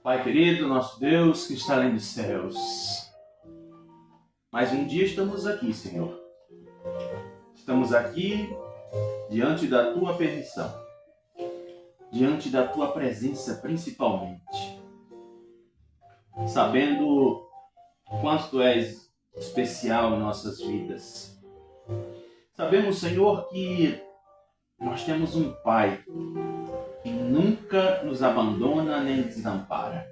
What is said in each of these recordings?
Pai querido, nosso Deus que está além dos céus, mais um dia estamos aqui, Senhor. Estamos aqui diante da Tua permissão, diante da Tua presença principalmente, sabendo quanto Tu és especial em nossas vidas. Sabemos, Senhor, que nós temos um Pai que nunca nos abandona nem desampara.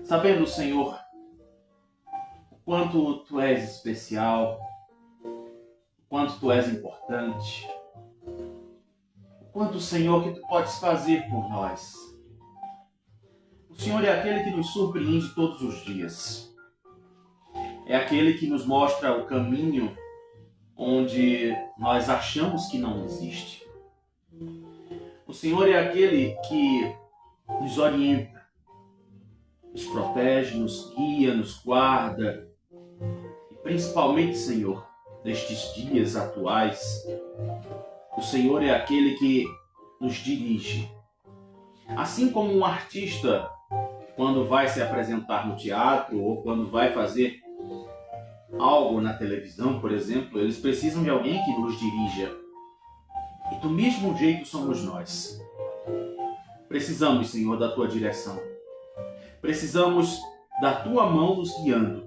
Sabendo, Senhor, o quanto Tu és especial, o quanto Tu és importante, o quanto, Senhor, que Tu podes fazer por nós. O Senhor é aquele que nos surpreende todos os dias. É aquele que nos mostra o caminho onde nós achamos que não existe. O Senhor é aquele que nos orienta, nos protege, nos guia, nos guarda. E principalmente, Senhor, nestes dias atuais, o Senhor é aquele que nos dirige. Assim como um artista, quando vai se apresentar no teatro ou quando vai fazer algo na televisão, por exemplo, eles precisam de alguém que nos dirija. E do mesmo jeito somos nós. Precisamos, Senhor, da Tua direção. Precisamos da Tua mão nos guiando.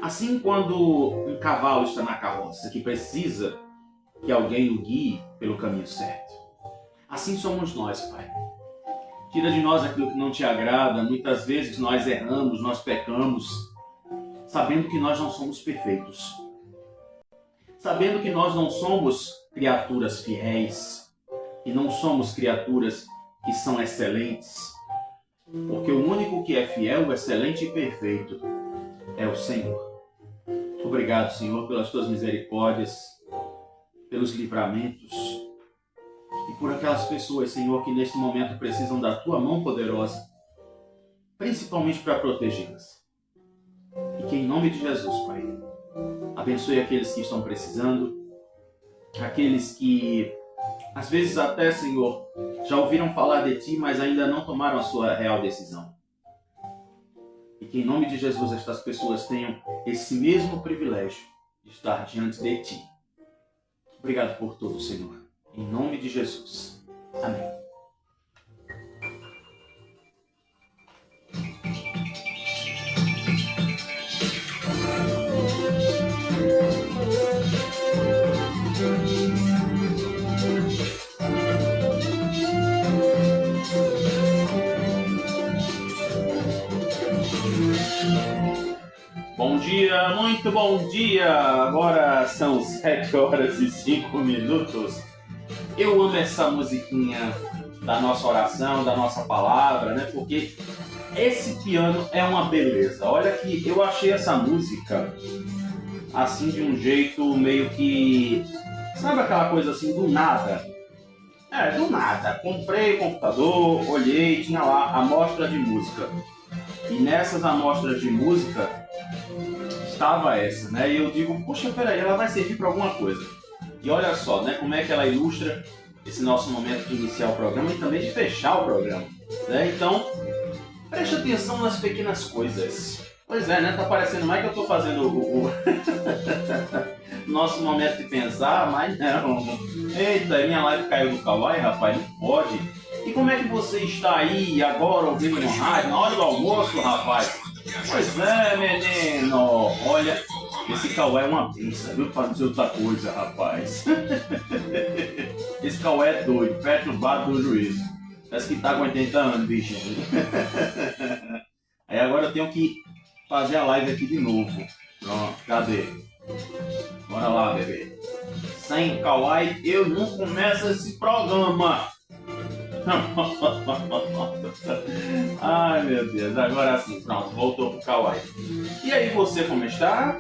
Assim, quando um cavalo está na carroça, que precisa que alguém o guie pelo caminho certo. Assim somos nós, Pai. Tira de nós aquilo que não Te agrada. Muitas vezes nós erramos, nós pecamos, sabendo que nós não somos perfeitos. Sabendo que nós não somos criaturas fiéis, que não somos criaturas que são excelentes, porque o único que é fiel, excelente e perfeito é o Senhor. Obrigado, Senhor, pelas Tuas misericórdias, pelos livramentos e por aquelas pessoas, Senhor, que neste momento precisam da Tua mão poderosa, principalmente para protegê-las. E que em nome de Jesus, Pai, abençoe aqueles que estão precisando, aqueles que, às vezes até, Senhor, já ouviram falar de Ti, mas ainda não tomaram a sua real decisão. E que em nome de Jesus estas pessoas tenham esse mesmo privilégio de estar diante de Ti. Obrigado por tudo, Senhor. Em nome de Jesus. Amém. Bom dia, muito bom dia! Agora são 7 horas e 5 minutos. Eu amo essa musiquinha da nossa oração, da nossa palavra, né? Porque esse piano é uma beleza. Olha que eu achei essa música assim de um jeito meio que... Sabe aquela coisa assim do nada? Do nada. Comprei o computador, olhei, tinha lá amostra de música. E nessas amostras de música estava essa, né? E eu digo, poxa, peraí, ela vai servir para alguma coisa. E olha só, né? Como é que ela ilustra esse nosso momento de iniciar o programa e também de fechar o programa, né? Então, preste atenção nas pequenas coisas. Pois é, né? Tá parecendo mais que eu tô fazendo o nosso momento de pensar, mas não. Eita, minha live caiu do Kawaii, rapaz, não pode. E como é que você está aí agora ouvindo no rádio, na hora do almoço, rapaz? Pois é, menino. Olha, esse Kawaii é uma benção, viu? Pra dizer outra coisa, rapaz. Esse Kawaii é doido, perturbado do juízo. Parece que tá com 80 anos, bicho. Aí agora eu tenho que fazer a live aqui de novo. Pronto, cadê? Bora lá, bebê. Sem Kawaii eu não começo esse programa. Ai, meu Deus, agora sim, pronto, voltou pro Kawaii. E aí, você como está?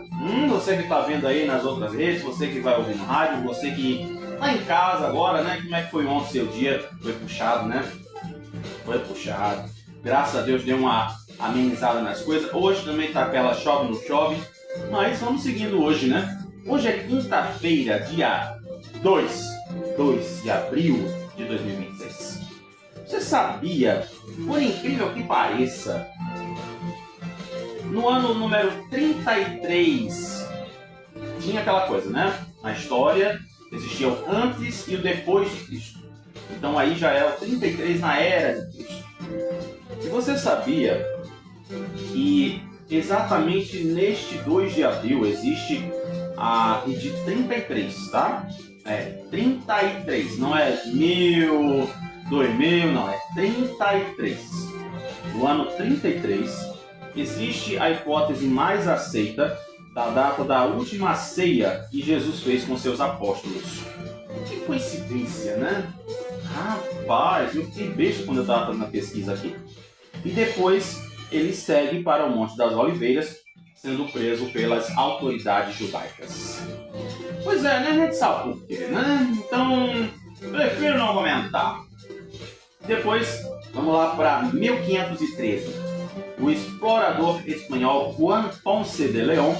Você que tá vendo aí nas outras redes, você que vai ouvir no rádio, você que tá em casa agora, né? Como é que foi ontem seu dia? Foi puxado, né? Foi puxado. Graças a Deus deu uma amenizada nas coisas. Hoje também tá aquela chove no chove, mas vamos seguindo hoje, né? Hoje é quinta-feira, dia 2 de abril de 2026. Você sabia, por incrível que pareça, no ano número 33, tinha aquela coisa, né? Na história existia o antes e o depois de Cristo. Então aí já é o 33 na era de Cristo. E você sabia que exatamente neste 2 de abril existe a de 33, tá? É 33, não é 1000, 2000, não, é 33. No ano 33 existe a hipótese mais aceita da data da última ceia que Jesus fez com seus apóstolos. Que coincidência, né? Rapaz, eu fiquei besta quando eu estava fazendo a pesquisa aqui. E depois ele segue para o Monte das Oliveiras, sendo preso pelas autoridades judaicas. Pois é, né? A gente sabe por quê, né? Então, prefiro não comentar. Depois, vamos lá para 1513. O explorador espanhol Juan Ponce de León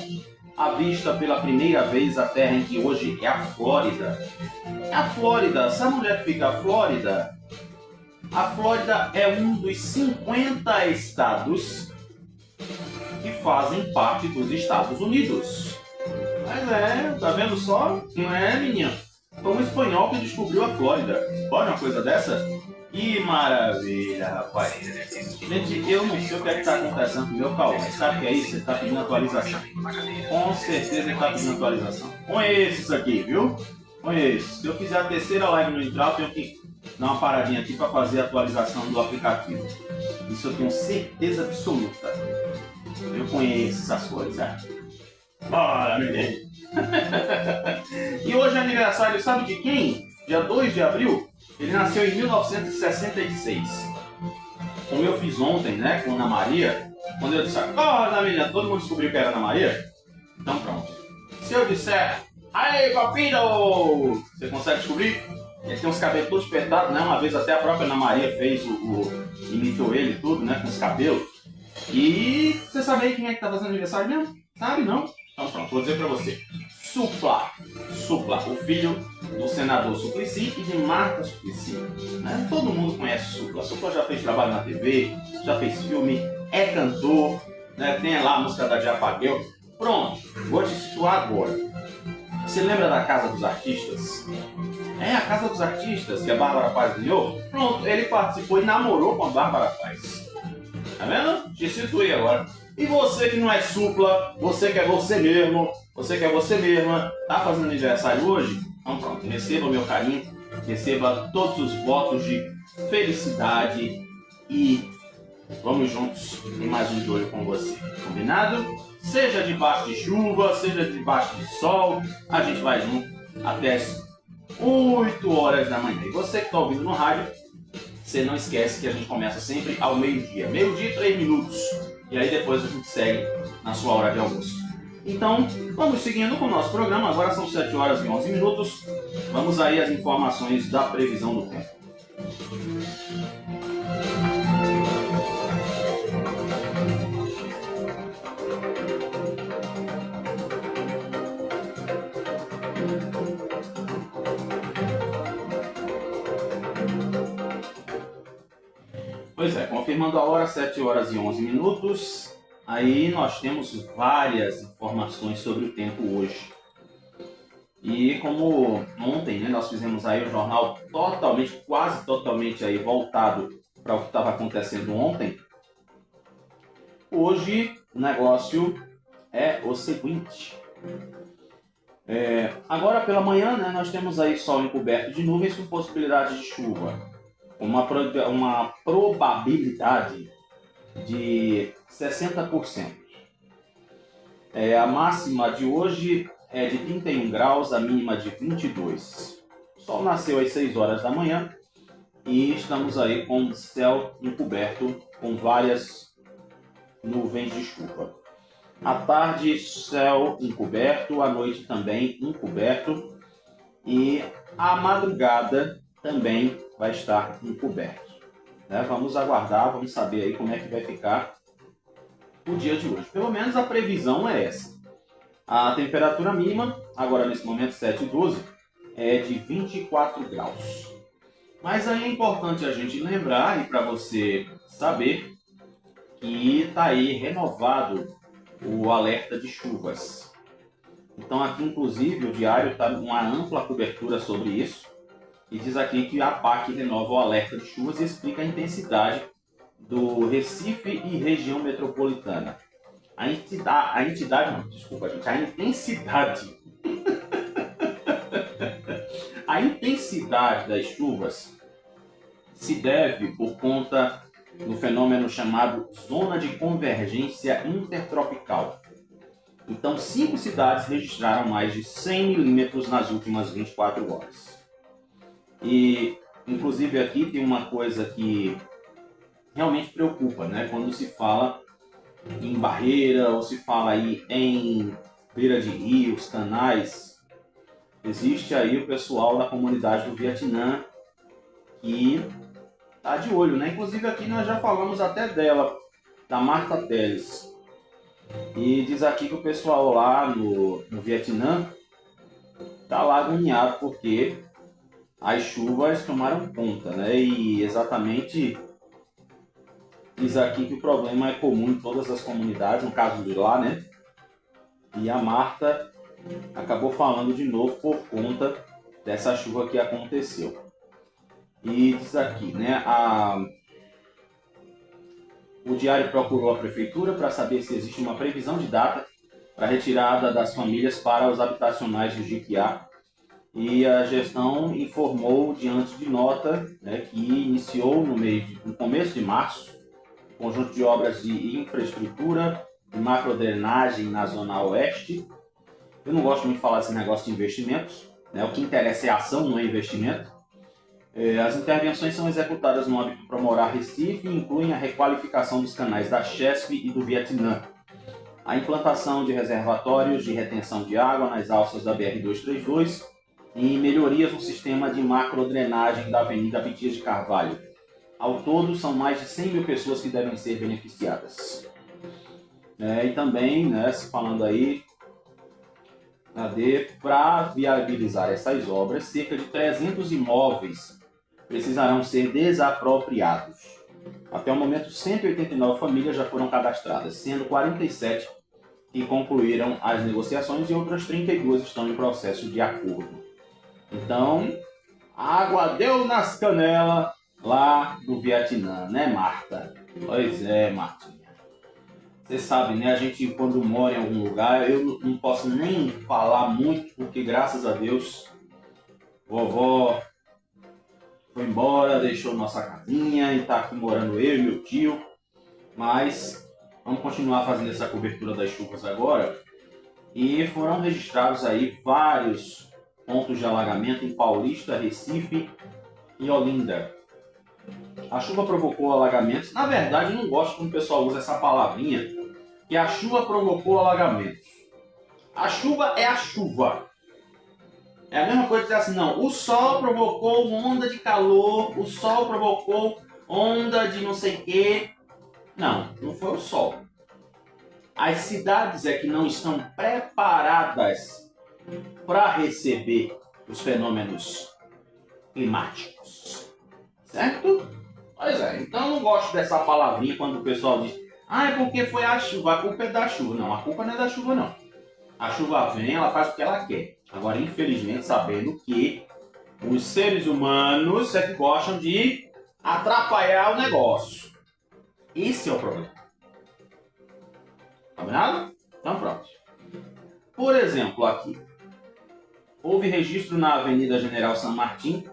avista pela primeira vez a terra em que hoje é a Flórida. A Flórida, sabe onde é que fica a Flórida? A Flórida é um dos 50 estados que fazem parte dos Estados Unidos. Mas tá vendo só? Não é, menino? Foi um espanhol que descobriu a Flórida. Pode uma coisa dessa? Que maravilha, rapaz. Gente, eu não sei o que é que está acontecendo com o meu Cauã. Sabe o que é isso? Ele está pedindo atualização. Com certeza ele está pedindo atualização. Conheço isso aqui, viu? Conheço. Se eu fizer a terceira live no Intral, eu tenho que dar uma paradinha aqui para fazer a atualização do aplicativo. Isso eu tenho certeza absoluta. Eu conheço essas coisas, né? Bora, menino! E hoje é aniversário, sabe de quem? Dia 2 de abril? Ele nasceu em 1966. Como eu fiz ontem, né, com Ana Maria, quando eu disse, acorda, menina, todo mundo descobriu que era Ana Maria? Então pronto. Se eu disser, aí, papito! Você consegue descobrir? Ele tem uns cabelos todos apertados, né? Uma vez até a própria Ana Maria fez imitou ele e tudo, né, com os cabelos. E você sabe aí quem é que tá fazendo aniversário mesmo? Sabe, não? Então pronto, vou dizer pra você. Supla, o filho do senador Suplicy e de Marta Suplicy. Né? Todo mundo conhece Supla. Supla já fez trabalho na TV, já fez filme, é cantor, né? Tem lá a música da Diapagueu. Pronto, vou te situar agora. Você lembra da Casa dos Artistas? É a Casa dos Artistas que a Bárbara Paz ganhou? Pronto, ele participou e namorou com a Bárbara Paz. Tá vendo? Te situei agora. E você que não é Supla, você que é você mesmo, você que é você mesma, tá fazendo aniversário hoje? Então pronto, receba o meu carinho, receba todos os votos de felicidade e vamos juntos em mais um De Olho com você, combinado? Seja debaixo de chuva, seja debaixo de sol, a gente vai junto até as 8 horas da manhã. E você que está ouvindo no rádio, você não esquece que a gente começa sempre ao meio-dia. Meio-dia e 3 minutos. E aí depois a gente segue na sua hora de almoço. Então, vamos seguindo com o nosso programa. Agora são 7 horas e 11 minutos. Vamos aí às informações da previsão do tempo. Pois é, confirmando a hora, 7 horas e 11 minutos. Aí nós temos várias informações sobre o tempo hoje. E como ontem, né, nós fizemos aí o jornal quase totalmente aí voltado para o que estava acontecendo ontem, hoje o negócio é o seguinte. Agora pela manhã, né, nós temos aí sol encoberto de nuvens com possibilidade de chuva. Uma probabilidade de 60%. A máxima de hoje é de 31 graus, a mínima de 22. O sol nasceu às 6 horas da manhã e estamos aí com o céu encoberto com várias nuvens de chuva. À tarde, céu encoberto, à noite também encoberto e à madrugada também vai estar encoberto. Né? Vamos aguardar, vamos saber aí como é que vai ficar o dia de hoje. Pelo menos a previsão é essa. A temperatura mínima, agora nesse momento 7:12, é de 24 graus. Mas aí é importante a gente lembrar e para você saber que está aí renovado o alerta de chuvas. Então aqui inclusive o diário está uma ampla cobertura sobre isso e diz aqui que a PAC renova o alerta de chuvas e explica a intensidade do Recife e região metropolitana. A intensidade a intensidade das chuvas se deve por conta do fenômeno chamado Zona de Convergência Intertropical. Então, 5 cidades registraram mais de 100 milímetros nas últimas 24 horas. E, inclusive, aqui tem uma coisa que realmente preocupa, né? Quando se fala em barreira ou se fala aí em beira de rios, canais, existe aí o pessoal da comunidade do Vietnã que tá de olho, né? Inclusive aqui nós já falamos até dela, da Marta Teles. E diz aqui que o pessoal lá no Vietnã tá lá agoniado porque as chuvas tomaram conta, né? E exatamente diz aqui que o problema é comum em todas as comunidades, no caso de lá, né? E a Marta acabou falando de novo por conta dessa chuva que aconteceu. E diz aqui, né? O diário procurou a prefeitura para saber se existe uma previsão de data para a retirada das famílias para os habitacionais do Jiquiá. E a gestão informou, diante de nota, né, que iniciou no começo de março, conjunto de obras de infraestrutura e macrodrenagem na Zona Oeste. Eu não gosto muito de falar desse negócio de investimentos, né? O que interessa é ação, não é investimento. As intervenções são executadas no âmbito Promorar Recife e incluem a requalificação dos canais da Chesf e do Vietnã, a implantação de reservatórios de retenção de água nas alças da BR-232 e melhorias no sistema de macrodrenagem da Avenida Abdias de Carvalho. Ao todo, são mais de 100 mil pessoas que devem ser beneficiadas. E também, né, se falando aí, para viabilizar essas obras, cerca de 300 imóveis precisarão ser desapropriados. Até o momento, 189 famílias já foram cadastradas, sendo 47 que concluíram as negociações e outras 32 estão em processo de acordo. Então, a água deu nas canelas lá do Vietnã, né, Marta? Pois é, Martinha. Você sabe, né? A gente, quando mora em algum lugar, eu não posso nem falar muito, porque graças a Deus, vovó foi embora, deixou nossa casinha e tá aqui morando eu e meu tio. Mas vamos continuar fazendo essa cobertura das chuvas agora. E foram registrados aí vários pontos de alagamento em Paulista, Recife e Olinda. A chuva provocou alagamentos. Na verdade, eu não gosto quando o pessoal usa essa palavrinha, que a chuva provocou alagamentos. A chuva é a chuva. É a mesma coisa que dizer assim, não, o sol provocou onda de calor, o sol provocou onda de não sei o quê. Não, não foi o sol. As cidades é que não estão preparadas para receber os fenômenos climáticos. Certo? Pois é, então eu não gosto dessa palavrinha quando o pessoal diz é porque foi a chuva, a culpa é da chuva. Não, a culpa não é da chuva, não. A chuva vem, ela faz o que ela quer. Agora, infelizmente, sabendo que os seres humanos é que gostam de atrapalhar o negócio. Esse é o problema. Combinado? Então pronto. Por exemplo, aqui. Houve registro na Avenida General San Martín,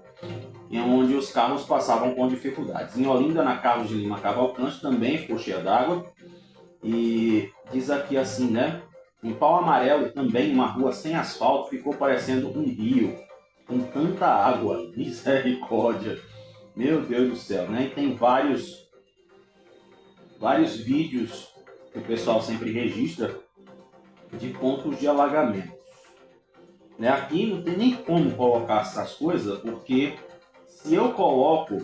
onde os carros passavam com dificuldades. Em Olinda, na Carlos de Lima Cavalcante, também ficou cheia d'água. E diz aqui assim, né? Em Pau Amarelo, também uma rua sem asfalto, ficou parecendo um rio, com tanta água. Misericórdia. Meu Deus do céu, né? E tem vários vídeos que o pessoal sempre registra de pontos de alagamento. Né? Aqui não tem nem como colocar essas coisas, porque se eu coloco,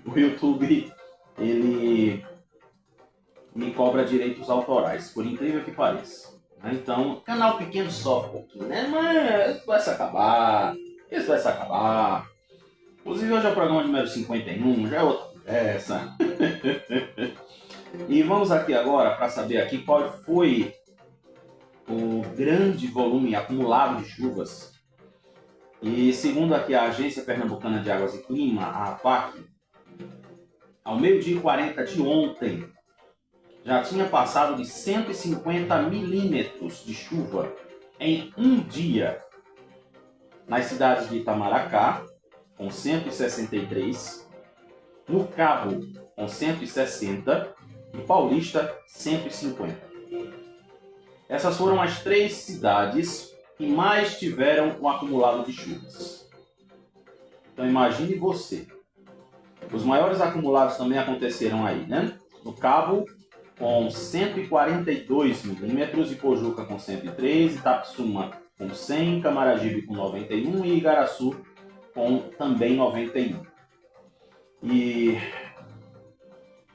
o YouTube ele me cobra direitos autorais, por incrível que pareça. Então, canal pequeno sofre um pouquinho, né? Mas isso vai se acabar. Inclusive hoje é o programa número 51, já é outra conversa. E vamos aqui agora para saber aqui qual foi o grande volume acumulado de chuvas. E segundo aqui a Agência Pernambucana de Águas e Clima, a APAC, ao meio-dia e 40 de ontem, já tinha passado de 150 milímetros de chuva em um dia nas cidades de Itamaracá, com 163, no Cabo, com 160 e Paulista, 150. Essas foram as 3 cidades que mais tiveram um acumulado de chuvas. Então imagine você. Os maiores acumulados também aconteceram aí, né? No Cabo, com 142 milímetros, Ipojuca com 103, Itapissuma com 100, Camaragibe com 91 e Igaraçu com também 91. E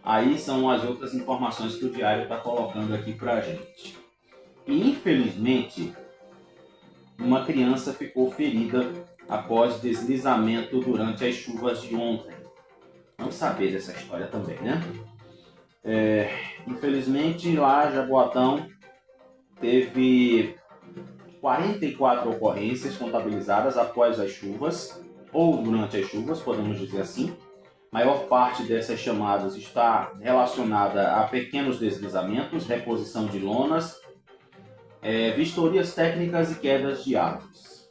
aí são as outras informações que o Diário está colocando aqui para a gente. E infelizmente, uma criança ficou ferida após deslizamento durante as chuvas de ontem. Vamos saber dessa história também, né? Infelizmente, lá Jaboatão teve 44 ocorrências contabilizadas após as chuvas, ou durante as chuvas, podemos dizer assim. A maior parte dessas chamadas está relacionada a pequenos deslizamentos, reposição de lonas, vistorias técnicas e quedas de árvores.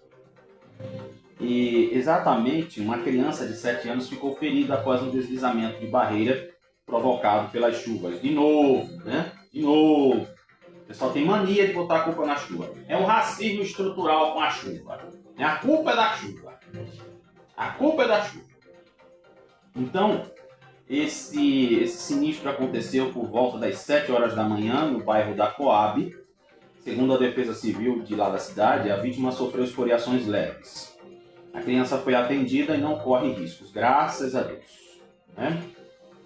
E exatamente uma criança de 7 anos ficou ferida após um deslizamento de barreira provocado pelas chuvas. De novo, né? De novo. O pessoal tem mania de botar a culpa na chuva. É um racismo estrutural com a chuva. A culpa é da chuva. A culpa é da chuva. Então, esse sinistro aconteceu por volta das 7 horas da manhã no bairro da Coab. Segundo a Defesa Civil de lá da cidade, a vítima sofreu escoriações leves. A criança foi atendida e não corre riscos, graças a Deus. Né?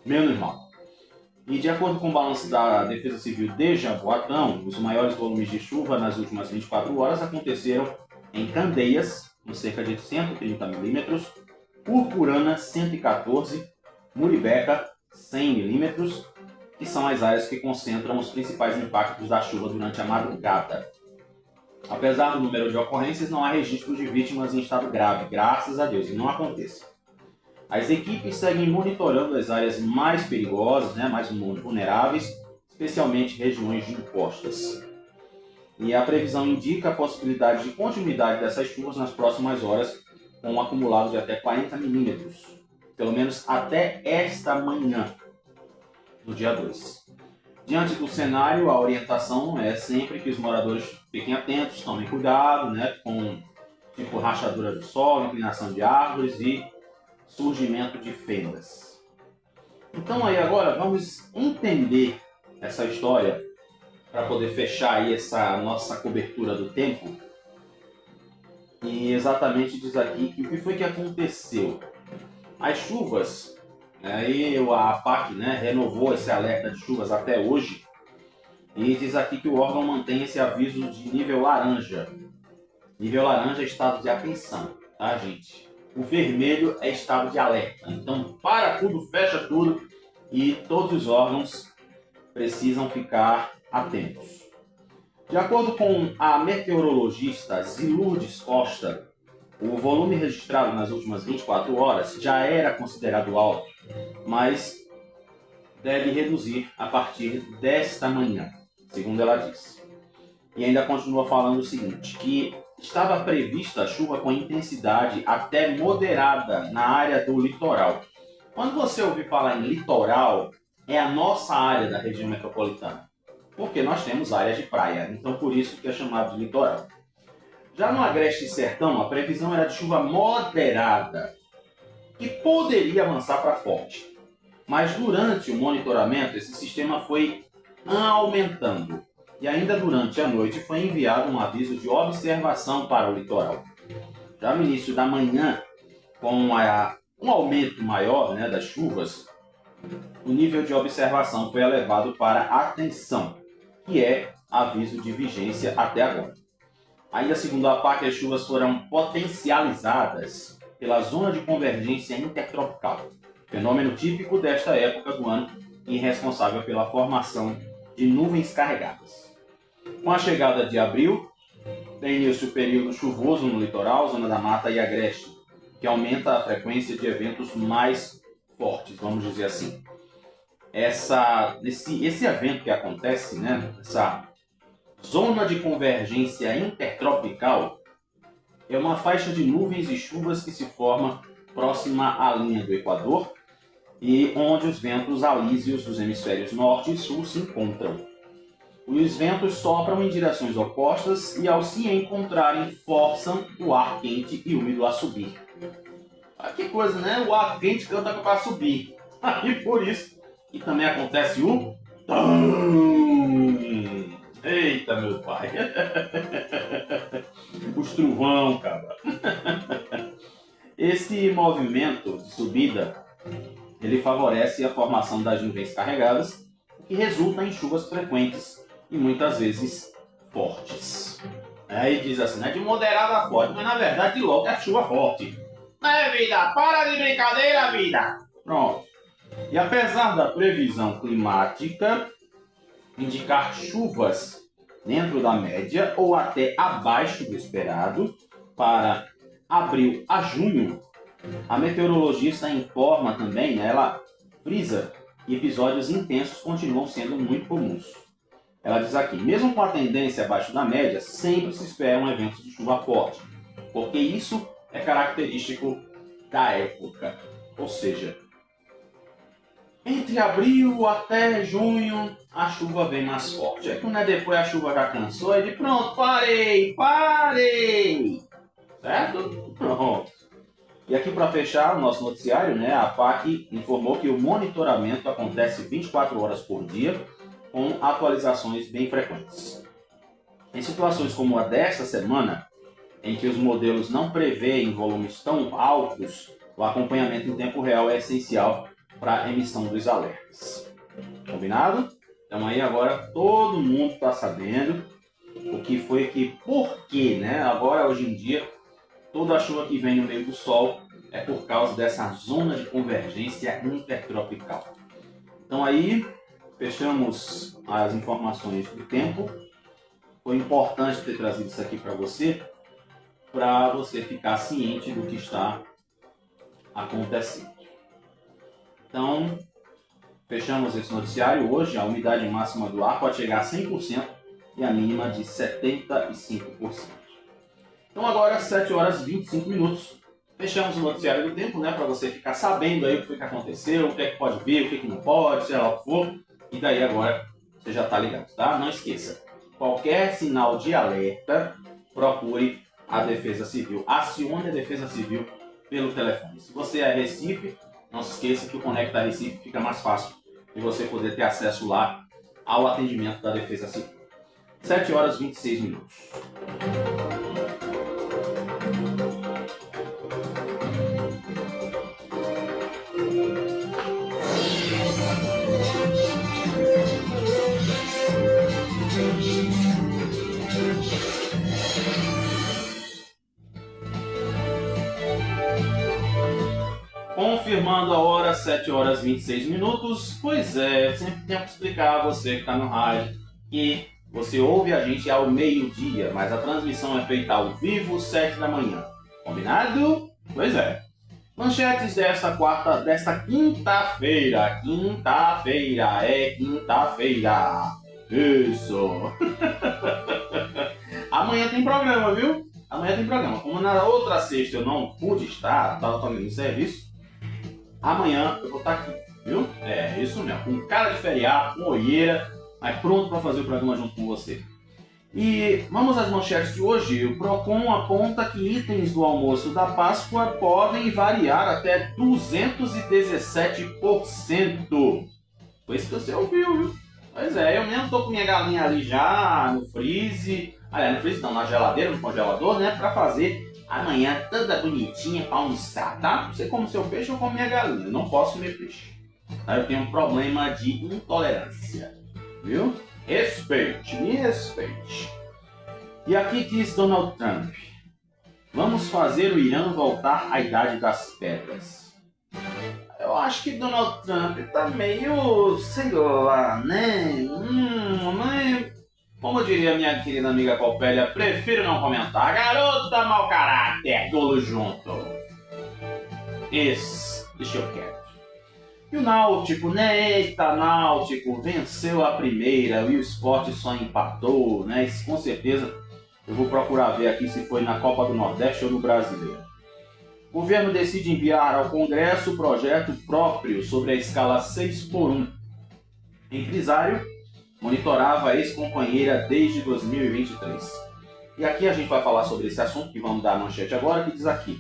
Menos mal. E de acordo com o balanço da Defesa Civil de Jaboatão, os maiores volumes de chuva nas últimas 24 horas aconteceram em Candeias, com cerca de 130 milímetros, Purpurana, 114, Muribeca, 100 milímetros, que são as áreas que concentram os principais impactos da chuva durante a madrugada. Apesar do número de ocorrências, não há registro de vítimas em estado grave, graças a Deus, e não aconteça. As equipes seguem monitorando as áreas mais perigosas, mais vulneráveis, especialmente regiões de encostas. E a previsão indica a possibilidade de continuidade dessas chuvas nas próximas horas, com um acumulado de até 40 milímetros, pelo menos até esta manhã, no dia 2. Diante do cenário, a orientação é sempre que os moradores fiquem atentos, tomem cuidado, com tipo rachadura do solo, inclinação de árvores e surgimento de fendas. Então aí agora vamos entender essa história para poder fechar aí essa nossa cobertura do tempo. E exatamente diz aqui que o que foi que aconteceu. As chuvas, aí a APAC renovou esse alerta de chuvas até hoje e diz aqui que o órgão mantém esse aviso de nível laranja. Nível laranja é estado de atenção, tá, gente? O vermelho é estado de alerta. Então, para tudo, fecha tudo e todos os órgãos precisam ficar atentos. De acordo com a meteorologista Zilurdes Costa, o volume registrado nas últimas 24 horas já era considerado alto, mas deve reduzir a partir desta manhã, segundo ela disse. E ainda continua falando o seguinte, que estava prevista a chuva com intensidade até moderada na área do litoral. Quando você ouvir falar em litoral, é a nossa área da região metropolitana, porque nós temos áreas de praia, então por isso que é chamado de litoral. Já no Agreste e Sertão, a previsão era de chuva moderada, que poderia avançar para forte. Mas durante o monitoramento, esse sistema foi aumentando. E ainda durante a noite foi enviado um aviso de observação para o litoral. Já no início da manhã, com um aumento maior das chuvas, o nível de observação foi elevado para atenção, que é aviso de vigência até agora. Ainda segundo a APAC, as chuvas foram potencializadas pela zona de convergência intertropical, fenômeno típico desta época do ano e responsável pela formação de nuvens carregadas. Com a chegada de abril, tem início o período chuvoso no litoral, zona da mata e agreste, que aumenta a frequência de eventos mais fortes, vamos dizer assim. Esse evento que acontece, né, essa zona de convergência intertropical, é uma faixa de nuvens e chuvas que se forma próxima à linha do Equador e onde os ventos alísios dos hemisférios norte e sul se encontram. Os ventos sopram em direções opostas e, ao se encontrarem, forçam o ar quente e úmido a subir. Ah, que coisa, né? O ar quente canta para subir. E por isso que também acontece o TAM. Eita, meu pai. Os trovão, cara. Esse movimento de subida, ele favorece a formação das nuvens carregadas, o que resulta em chuvas frequentes e muitas vezes fortes. Aí diz assim, né, de moderada a forte, mas na verdade logo é a chuva forte. É, vida, para de brincadeira, vida! Pronto. E apesar da previsão climática indicar chuvas dentro da média ou até abaixo do esperado para abril a junho, a meteorologista informa também, né, ela frisa que episódios intensos continuam sendo muito comuns. Ela diz aqui, mesmo com a tendência abaixo da média, sempre se esperam eventos de chuva forte, porque isso é característico da época. Ou seja, entre abril até junho, a chuva vem mais forte. Aí quando depois a chuva já cansou, ele pronto, parei! Certo? Pronto. E aqui para fechar o nosso noticiário, né, a APAC informou que o monitoramento acontece 24 horas por dia, com atualizações bem frequentes. Em situações como a desta semana, em que os modelos não prevêem volumes tão altos, o acompanhamento em tempo real é essencial para a emissão dos alertas. Combinado? Então aí agora todo mundo está sabendo o que foi que, por quê, né? Agora, hoje em dia, toda a chuva que vem no meio do sol é por causa dessa zona de convergência intertropical. Então aí, fechamos as informações do tempo. Foi importante ter trazido isso aqui para você ficar ciente do que está acontecendo. Então, fechamos esse noticiário hoje. A umidade máxima do ar pode chegar a 100% e a mínima de 75%. Então agora, 7 horas e 25 minutos. Fechamos o noticiário do tempo, né? Para você ficar sabendo aí o que foi que aconteceu, o que é que pode ver, o que é que não pode, seja lá o que for. E daí agora você já está ligado, tá? Não esqueça, qualquer sinal de alerta, procure a Defesa Civil. Acione a Defesa Civil pelo telefone. Se você é Recife, não se esqueça que o Conecta Recife fica mais fácil de você poder ter acesso lá ao atendimento da Defesa Civil. 7 horas e 26 minutos. Confirmando a hora, 7 horas e 26 minutos. Pois é, eu sempre tenho que explicar a você que está no rádio que você ouve a gente ao meio-dia, mas a transmissão é feita ao vivo, 7 da manhã. Combinado? Pois é. Manchetes desta quinta-feira. Quinta-feira. Isso. Amanhã tem programa, viu? Amanhã tem programa. Como na outra sexta eu não pude estar, estava fazendo serviço, amanhã eu vou estar aqui, viu? É, isso mesmo. Com cara de feriado, com olheira, mas pronto para fazer o programa junto com você. E vamos às manchetes de hoje. O PROCON aponta que itens do almoço da Páscoa podem variar até 217%. Foi isso que você ouviu, viu? Pois é, eu mesmo tô com minha galinha ali já no freezer. Aliás, no freezer não, na geladeira, no congelador, né? Pra fazer amanhã toda bonitinha pra almoçar, tá? Você come seu peixe, eu como minha galinha. Eu não posso comer peixe. Tá? Eu tenho um problema de intolerância, viu? Respeite, me respeite. E aqui diz Donald Trump. Vamos fazer o Irã voltar à Idade das Pedras. Eu acho que Donald Trump tá meio, sei lá, né? Como diria minha querida amiga Copélia, prefiro não comentar. Garota mau caráter, tolo junto. Deixa eu quieto. E o Náutico, né? Eita, Náutico, venceu a primeira e o Sport só empatou, né? Isso, com certeza, eu vou procurar ver aqui se foi na Copa do Nordeste ou no Brasileiro. O governo decide enviar ao Congresso o projeto próprio sobre a escala 6x1. Empresário monitorava a ex-companheira desde 2023. E aqui a gente vai falar sobre esse assunto, que vamos dar a manchete agora, que diz aqui: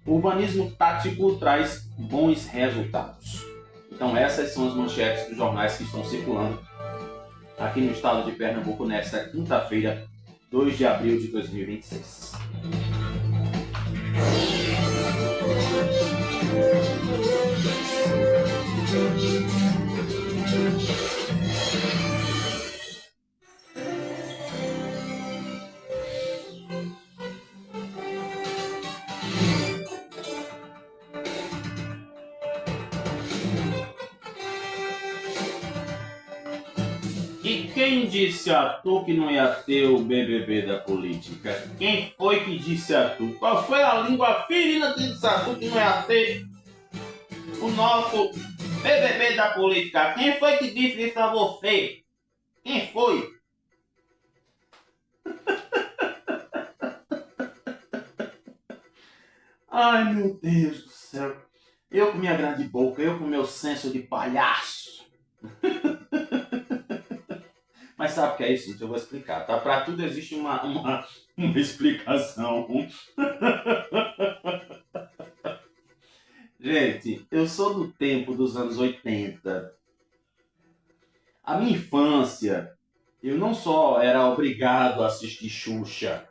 o urbanismo tático traz bons resultados. Então essas são as manchetes dos jornais que estão circulando aqui no estado de Pernambuco nesta quinta-feira, 2 de abril de 2026. E quem disse a tu que não ia ter o BBB da política? Quem foi que disse a tu? Qual foi a língua ferina que disse a tu que não ia ter o nosso BBB da política? Quem foi que disse isso a você? Quem foi? Ai, meu Deus do céu. Eu com minha grande boca, eu com meu senso de palhaço. Mas sabe o que é isso, gente? Eu vou explicar, tá? Para tudo existe uma explicação. Gente, eu sou do tempo dos anos 80. A minha infância, eu não só era obrigado a assistir Xuxa,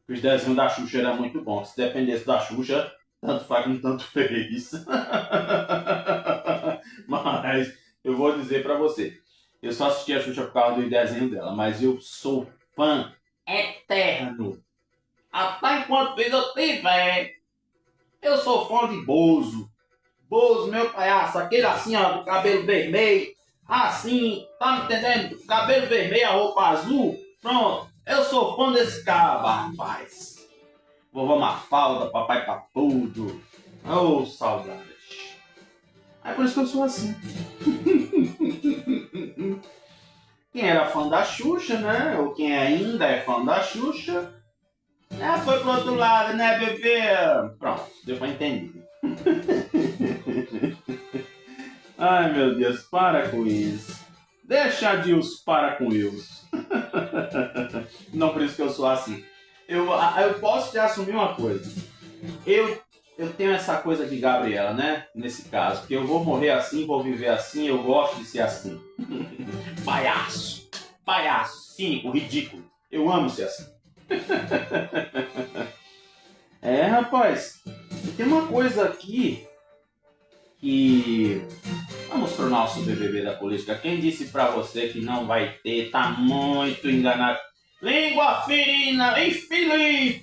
os desenhos da Xuxa eram muito bons. Se dependesse da Xuxa, tanto faz como tanto fez. Mas eu vou dizer pra você, eu só assisti a Xuxa por causa do desenho dela, mas eu sou fã eterno. Até enquanto eu tiver, eu sou fã de Bozo. Bozo, meu palhaço, aquele assim, ó, do cabelo vermelho, assim, tá me entendendo? Cabelo vermelho, a roupa azul, pronto. Eu sou fã desse cara, rapaz. Vovó Mafalda, papai Papudo. Oh, saudade. É por isso que eu sou assim. Quem era fã da Xuxa, né? Ou quem ainda é fã da Xuxa, foi pro outro lado, né, bebê? Pronto, deu pra entender. Ai, meu Deus, para com isso. Deixa a Deus para com isso. Não por isso que eu sou assim. Eu posso te assumir uma coisa. Eu tenho essa coisa de Gabriela, né? Nesse caso. Porque eu vou morrer assim, vou viver assim, eu gosto de ser assim. Palhaço. Palhaço, cínico, ridículo. Eu amo ser assim. Rapaz. Tem uma coisa aqui que... Vamos pro nosso BBB da política. Quem disse pra você que não vai ter, tá muito enganado. Língua ferina, infeliz!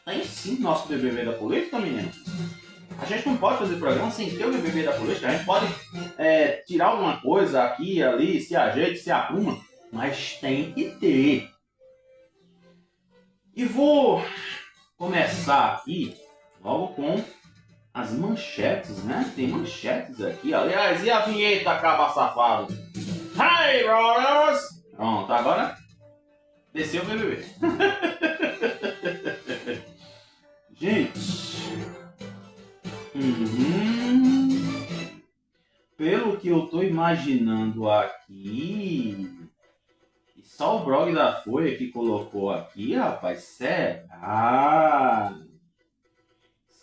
Tem sim nosso BBB da política, menino. A gente não pode fazer programa sem ter o BBB da política. A gente pode tirar alguma coisa aqui, ali, se ajeita, se arruma, mas tem que ter. E vou começar aqui logo com as manchetes, né? Tem manchetes aqui. Aliás, e a vinheta, acaba safado? Hey, brothers! Pronto, agora desceu o BBB. Gente, pelo que eu tô imaginando aqui, só o blog da Folha que colocou aqui, rapaz, será?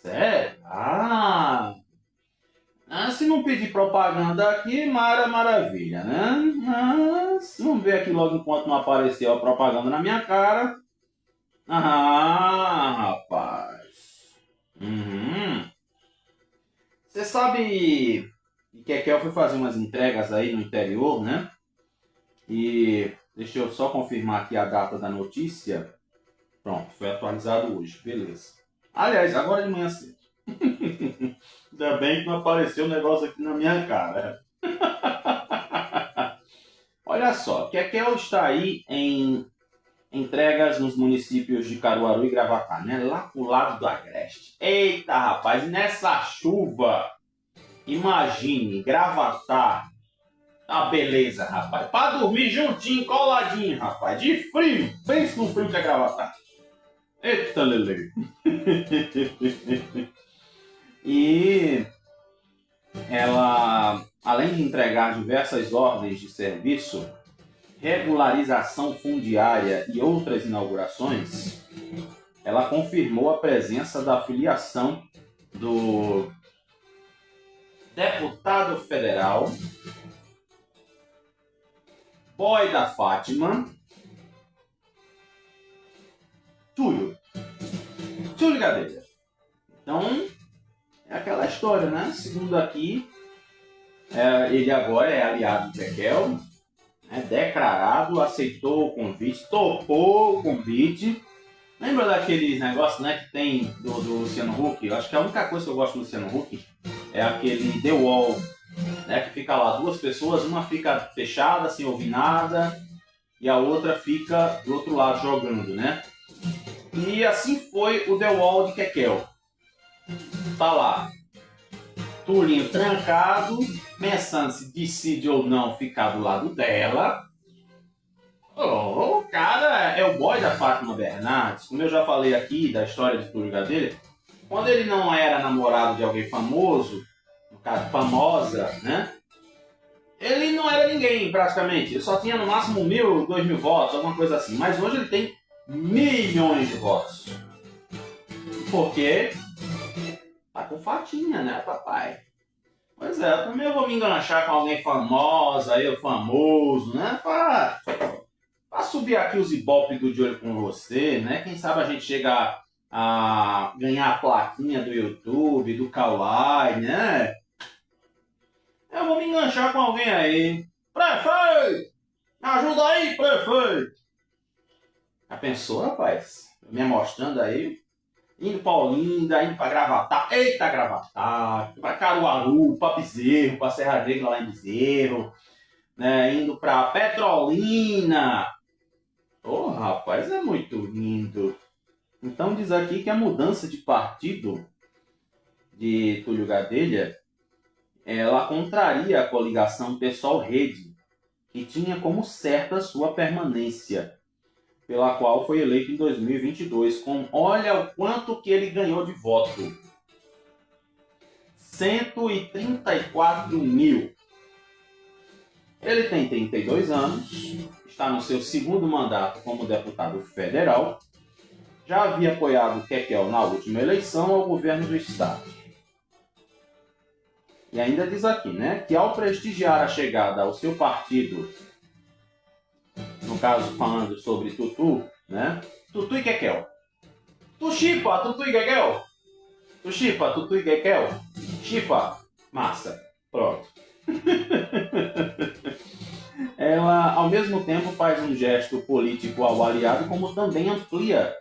Será? Se não pedir propaganda aqui, maravilha, né? Mas vamos ver aqui logo enquanto não apareceu a propaganda na minha cara. Rapaz. Você sabe que Kekel foi fazer umas entregas aí no interior, né? E deixa eu só confirmar aqui a data da notícia. Pronto, foi atualizado hoje, beleza. Aliás, agora de manhã cedo. Ainda bem que não apareceu o negócio aqui na minha cara. Olha só, Kekel está aí em entregas nos municípios de Caruaru e Gravatá, né? Lá pro lado do Agreste. Eita, rapaz, nessa chuva, imagine, Gravatá, a beleza, rapaz. Pra dormir juntinho, coladinho, rapaz. De frio, pense no frio que é Gravatá. Eita, lele. E ela, além de entregar diversas ordens de serviço, regularização fundiária e outras inaugurações, ela confirmou a presença da filiação do deputado federal Boy da Fátima, Túlio Gadelha. Então, é aquela história, né? Segundo aqui, ele agora é aliado de Kekel, declarado, aceitou o convite, topou o convite. Lembra daqueles negócios, né, que tem do Luciano Huck? Eu acho que a única coisa que eu gosto do Luciano Huck é aquele The Wall, né, que fica lá duas pessoas, uma fica fechada, sem ouvir nada, e a outra fica do outro lado jogando, né? E assim foi o The Wall de Kekel. Tá lá, Tulinho trancado, pensando se decide ou não ficar do lado dela. O cara é o boy da Fátima Bernardes. Como eu já falei aqui da história de Túlio Gadelha, quando ele não era namorado de alguém famoso, no caso famosa, né? Ele não era ninguém praticamente. Ele só tinha no máximo 1.000, 2.000 votos, alguma coisa assim. Mas hoje ele tem milhões de votos. Porque tá com fatinha, né, papai? Pois é, eu também vou me enganchar com alguém famosa, eu famoso, né? Pra subir aqui os ibope do De Olho com Você, né? Quem sabe a gente chega a ganhar a plaquinha do YouTube, do Kawaii, né? Eu vou me enganchar com alguém aí. Prefeito! Me ajuda aí, prefeito! Já pensou, rapaz? Me mostrando aí. Indo pra Olinda, indo pra Gravatá. Eita, Gravatá! Pra Caruaru, pra Bezerro, pra Serra Negra lá em Bezerro. Né? Indo pra Petrolina. Oh, rapaz, é muito lindo. Então diz aqui que a mudança de partido de Túlio Gadelha, ela contraria a coligação PSOL-Rede, que tinha como certa sua permanência, pela qual foi eleito em 2022, com, olha o quanto que ele ganhou de voto. 134 mil. Ele tem 32 anos, está no seu segundo mandato como deputado federal, já havia apoiado Kekel na última eleição ao governo do estado. E ainda diz aqui, né, que ao prestigiar a chegada ao seu partido, no caso falando sobre Tutu, né, Tutu e Kekel. Tu chipa, Tutu e Kekel? Tu chipa, Tutu e Kekel? Chipa, massa, pronto. Ela, ao mesmo tempo, faz um gesto político ao aliado, como também amplia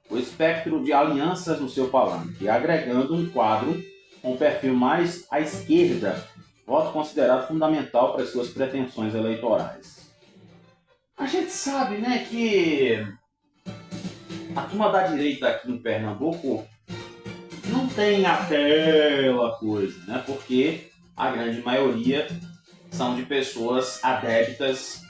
o espectro de alianças no seu palanque, agregando um quadro com um perfil mais à esquerda, voto considerado fundamental para as suas pretensões eleitorais. A gente sabe, né, que a turma da direita aqui em Pernambuco não tem aquela coisa, né, porque a grande maioria são de pessoas adeptas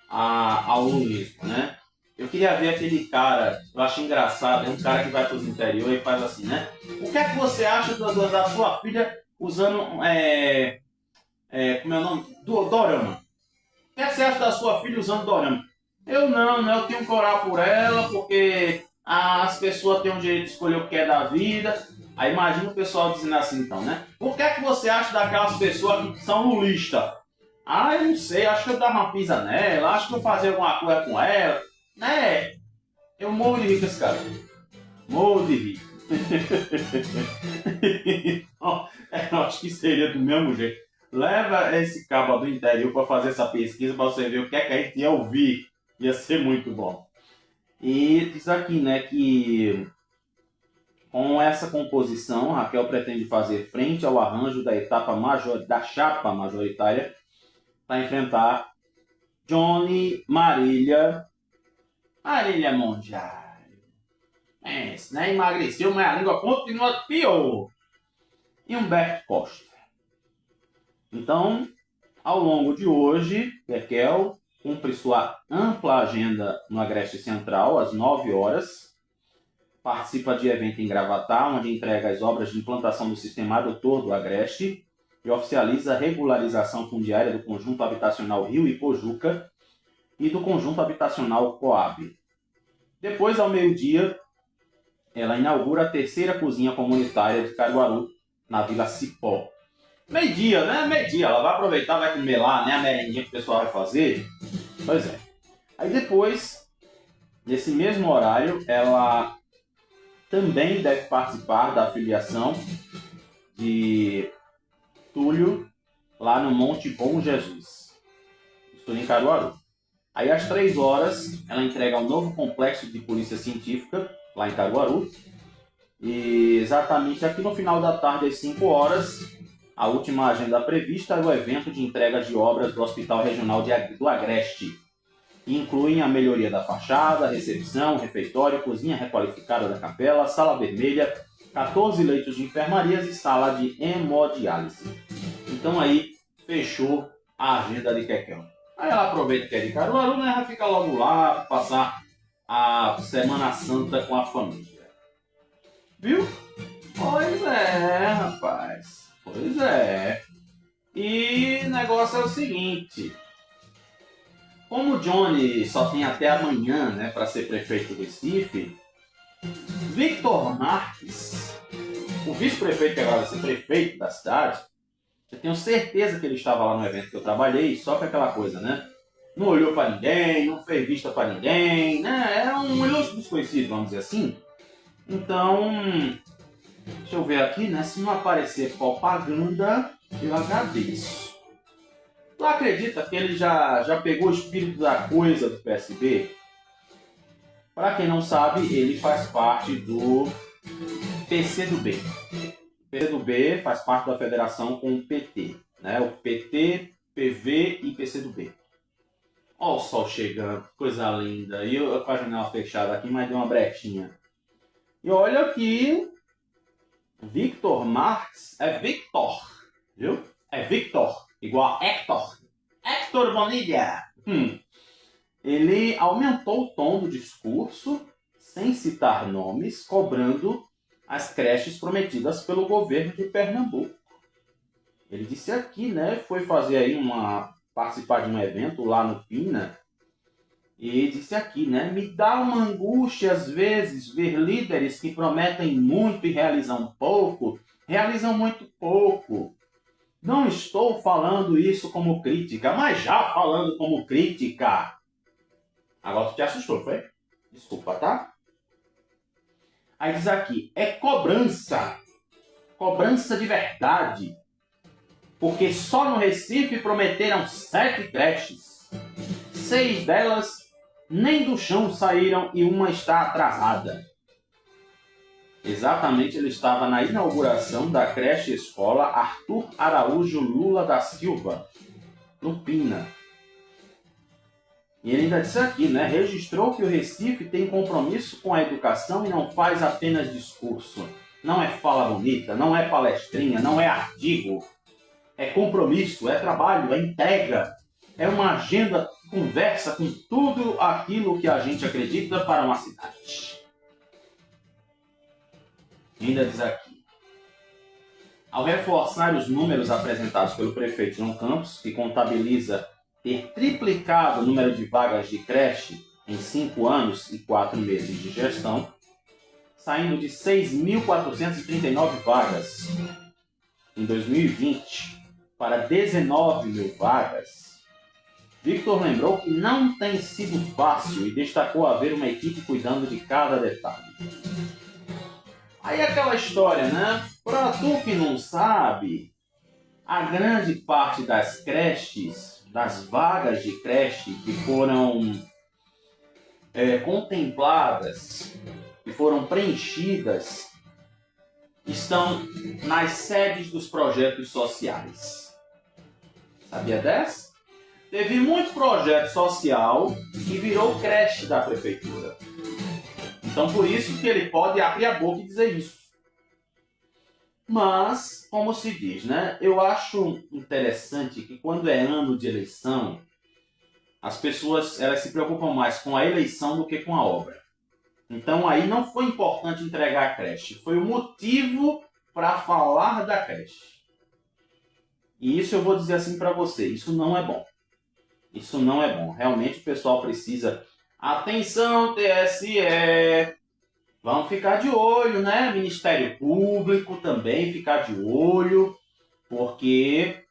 ao lulismo, né? Eu queria ver aquele cara, eu acho engraçado, é um cara que vai para os interiores e faz assim, né? O que é que você acha da sua filha usando, como é o nome? Dorama. O que é que você acha da sua filha usando dorama? Eu eu tenho que orar por ela, porque as pessoas têm o direito de escolher o que é da vida. Aí imagina o pessoal dizendo assim então, né? O que é que você acha daquelas pessoas que são lulistas? Ah, eu não sei, acho que eu dava uma pisa nela, acho que eu fazia alguma coisa com ela. Né? Eu morro de rir com esse cara. Morro de rir. Eu acho que seria do mesmo jeito. Leva esse cabo do interior para fazer essa pesquisa para você ver o que é que a gente ia ouvir. Ia ser muito bom. E diz aqui, né, que com essa composição, Raquel pretende fazer frente ao arranjo da da chapa majoritária para enfrentar Johnny Marília Mondial. Esse, né, emagreceu, mas a língua continua pior. E Humberto Costa. Então, ao longo de hoje, Raquel cumpre sua ampla agenda no Agreste Central, às 9 horas. Participa de evento em Gravatá, onde entrega as obras de implantação do sistema adutor do Agreste e oficializa a regularização fundiária do conjunto habitacional Rio e Pojuca e do conjunto habitacional Coab. Depois, ao meio-dia, ela inaugura a terceira cozinha comunitária de Caruaru, na Vila Cipó. Meio-dia, né? Meio-dia. Ela vai aproveitar, vai comer lá, né? A merendinha que o pessoal vai fazer. Pois é. Aí depois, nesse mesmo horário, ela também deve participar da filiação de Túlio lá no Monte Bom Jesus. Estou em Caruaru. Aí às 3 horas, ela entrega um novo complexo de polícia científica lá em Caruaru. E exatamente aqui no final da tarde, às 5 horas, a última agenda prevista é o evento de entrega de obras do Hospital Regional do Agreste, que incluem a melhoria da fachada, recepção, refeitório, cozinha requalificada da capela, sala vermelha, 14 leitos de enfermarias e sala de hemodiálise. Então aí, fechou a agenda de Raquel. Aí ela aproveita que é de Caruaru, né? Já fica logo lá para passar a Semana Santa com a família. Viu? Pois é, rapaz. Pois é. E o negócio é o seguinte. Como o Johnny só tem até amanhã, né, para ser prefeito do Recife, Victor Marques, o vice-prefeito que agora vai ser prefeito da cidade, eu tenho certeza que ele estava lá no evento que eu trabalhei, só que aquela coisa, né? Não olhou para ninguém, não fez vista para ninguém, né? Era um ilustre desconhecido, vamos dizer assim. Então, deixa eu ver aqui, né? Se não aparecer propaganda, eu agradeço. Tu acredita que ele já pegou o espírito da coisa do PSB? Para quem não sabe, ele faz parte do PCdoB. O PCdoB faz parte da federação com o PT, né? O PT, PV e PCdoB. Olha o sol chegando, coisa linda. E eu com a janela fechada aqui, mas deu uma brechinha. E olha aqui, Victor Marques é Victor, viu? É Victor, igual a Hector. Hector Bonilha. Ele aumentou o tom do discurso, sem citar nomes, cobrando as creches prometidas pelo governo de Pernambuco. Ele disse aqui, né? Foi fazer aí participar de um evento lá no Pina. E disse aqui, né? Me dá uma angústia às vezes ver líderes que prometem muito e realizam muito pouco. Não estou falando isso como crítica, mas já falando como crítica. Agora tu te assustou, foi? Desculpa, tá? Aí diz aqui, é cobrança. Cobrança de verdade. Porque só no Recife prometeram 7 creches. 6 delas nem do chão saíram e uma está atrasada. Exatamente, ele estava na inauguração da creche escola Arthur Araújo Lula da Silva, no Pina. E ele ainda disse aqui, né? Registrou que o Recife tem compromisso com a educação e não faz apenas discurso. Não é fala bonita, não é palestrinha, não é artigo. É compromisso, é trabalho, é entrega. É uma agenda que conversa com tudo aquilo que a gente acredita para uma cidade. E ainda diz aqui. Ao reforçar os números apresentados pelo prefeito João Campos, que contabiliza ter triplicado o número de vagas de creche em 5 anos e 4 meses de gestão, saindo de 6.439 vagas em 2020 para 19 mil vagas, Victor lembrou que não tem sido fácil e destacou haver uma equipe cuidando de cada detalhe. Aí aquela história, né? Para tu que não sabe, a grande parte das creches, das vagas de creche que foram contempladas e foram preenchidas estão nas sedes dos projetos sociais. Sabia dessa? Teve muito projeto social que virou creche da prefeitura. Então, por isso que ele pode abrir a boca e dizer isso. Mas, como se diz, né? Eu acho interessante que quando é ano de eleição, as pessoas elas se preocupam mais com a eleição do que com a obra. Então, aí não foi importante entregar a creche. Foi o motivo para falar da creche. E isso eu vou dizer assim para você, isso não é bom. Isso não é bom. Realmente o pessoal precisa... Atenção, TSE! Vamos ficar de olho, né? Ministério Público também ficar de olho, porque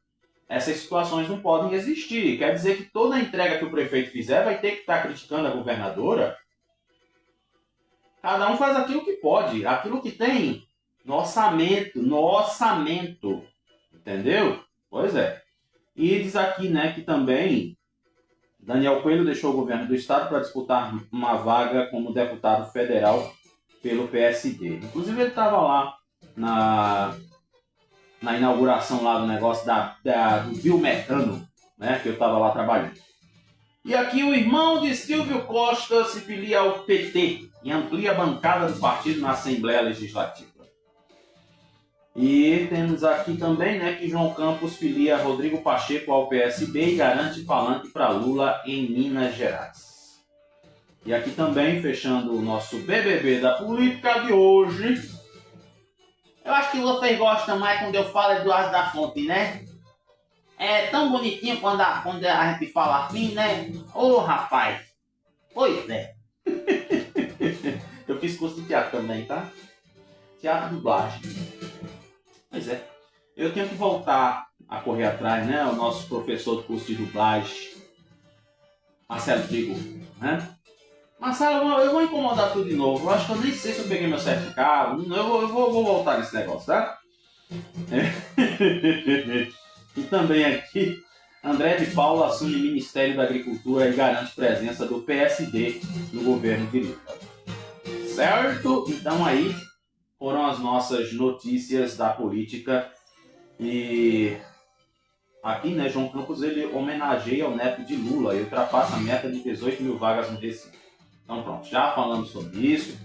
essas situações não podem existir. Quer dizer que toda entrega que o prefeito fizer vai ter que estar criticando a governadora? Cada um faz aquilo que pode, aquilo que tem no orçamento, entendeu? Pois é. E diz aqui, né, que também Daniel Coelho deixou o governo do estado para disputar uma vaga como deputado federal pelo PSD. Inclusive ele estava lá na inauguração lá do negócio do biometano, né, que eu estava lá trabalhando. E aqui o irmão de Silvio Costa se filia ao PT e amplia a bancada do partido na Assembleia Legislativa. E temos aqui também, né, que João Campos filia Rodrigo Pacheco ao PSB e garante palanque para Lula em Minas Gerais. E aqui também, fechando o nosso BBB da política de hoje. Eu acho que vocês gostam mais quando eu falo Eduardo da Fonte, né? É tão bonitinho quando a gente fala assim, né? Ô, rapaz! Pois é. Eu fiz curso de teatro também, tá? Teatro e dublagem. Pois é. Eu tenho que voltar a correr atrás, né? O nosso professor do curso de dublagem, Marcelo Trigo, né? Marcelo, eu vou incomodar tudo de novo. Eu acho que eu nem sei se eu peguei meu certificado. Eu vou voltar nesse negócio, tá? E também aqui, André de Paula assume o Ministério da Agricultura e garante presença do PSD no governo de Lula. Certo? Então aí foram as nossas notícias da política. E aqui, né, João Campos, ele homenageia o neto de Lula e ultrapassa a meta de 18 mil vagas no Recife. Então pronto, já falamos sobre isso.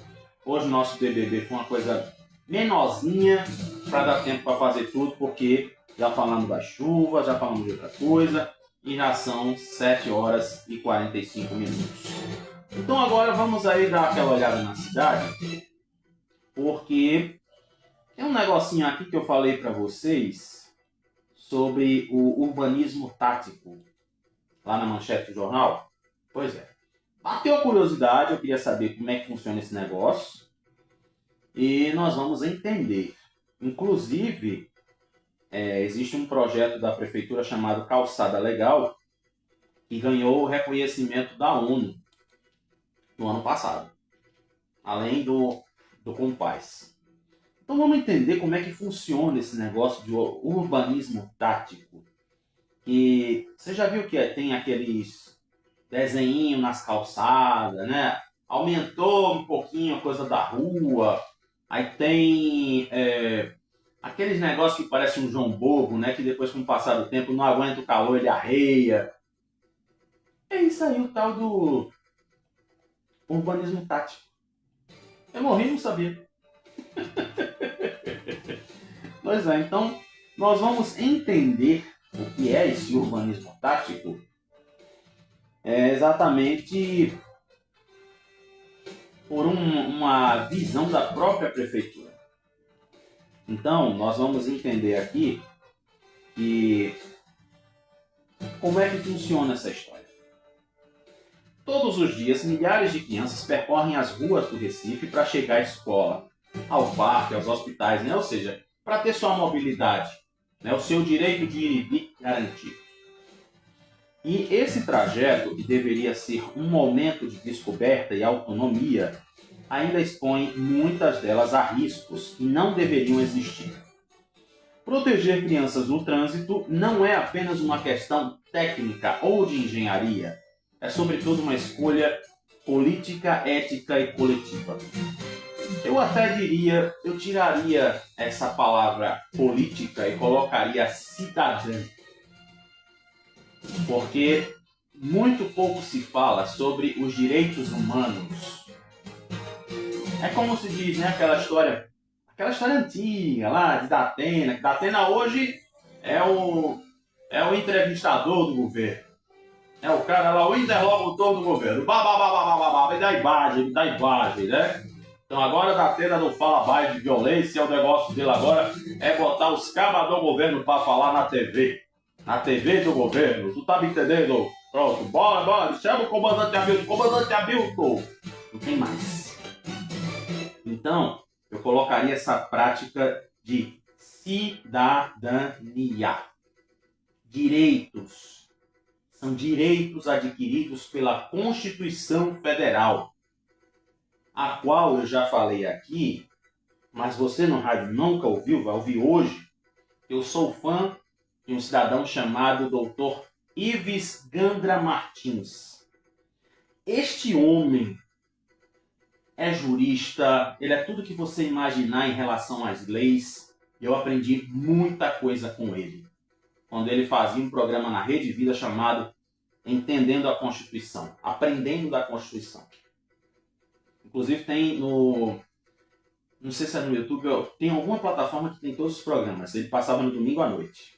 Hoje o nosso BBB foi uma coisa menorzinha para dar tempo para fazer tudo, porque já falamos da chuva, já falamos de outra coisa e já são 7 horas e 45 minutos. Então agora vamos aí dar aquela olhada na cidade, porque tem um negocinho aqui que eu falei para vocês sobre o urbanismo tático lá na manchete do jornal. Pois é. Bateu a curiosidade, eu queria saber como é que funciona esse negócio e nós vamos entender. Inclusive, existe um projeto da prefeitura chamado Calçada Legal que ganhou o reconhecimento da ONU no ano passado, além do Compaz. Então vamos entender como é que funciona esse negócio de urbanismo tático. E você já viu que tem aqueles desenho nas calçadas, né? Aumentou um pouquinho a coisa da rua. Aí tem aqueles negócios que parecem um João Bobo, né? Que depois, com o passar do tempo, não aguenta o calor, ele arreia. É isso aí, o tal do urbanismo tático. Eu morri e não sabia. Pois é, então nós vamos entender o que é esse urbanismo tático exatamente por uma visão da própria prefeitura. Então, nós vamos entender aqui que como é que funciona essa história. Todos os dias, milhares de crianças percorrem as ruas do Recife para chegar à escola, ao parque, aos hospitais, né? Ou seja, para ter sua mobilidade, né? O seu direito de ir e vir garantido. E esse trajeto, que deveria ser um momento de descoberta e autonomia, ainda expõe muitas delas a riscos que não deveriam existir. Proteger crianças no trânsito não é apenas uma questão técnica ou de engenharia, é sobretudo uma escolha política, ética e coletiva. Eu até diria, eu tiraria essa palavra política e colocaria cidadã. Porque muito pouco se fala sobre os direitos humanos. É como se diz, né, aquela história antiga lá de Datena, que Datena hoje é o entrevistador do governo. É o cara lá, o interlocutor do governo. Me dá imagem, né? Então agora Datena não fala mais de violência, o negócio dele agora é botar os cabas do governo para falar na TV. Na TV do governo, tu tá me entendendo? Pronto, bora, chama o comandante Hamilton. Não tem mais. Então, eu colocaria essa prática de cidadania. Direitos. São direitos adquiridos pela Constituição Federal, a qual eu já falei aqui, mas você no rádio nunca ouviu, vai ouvir hoje. Eu sou fã de um cidadão chamado Dr. Ives Gandra Martins. Este homem é jurista, ele é tudo que você imaginar em relação às leis. Eu aprendi muita coisa com ele, quando ele fazia um programa na Rede Vida chamado Entendendo a Constituição, Aprendendo da Constituição. Inclusive tem no... Não sei se é no YouTube, tem alguma plataforma que tem todos os programas. Ele passava no domingo à noite.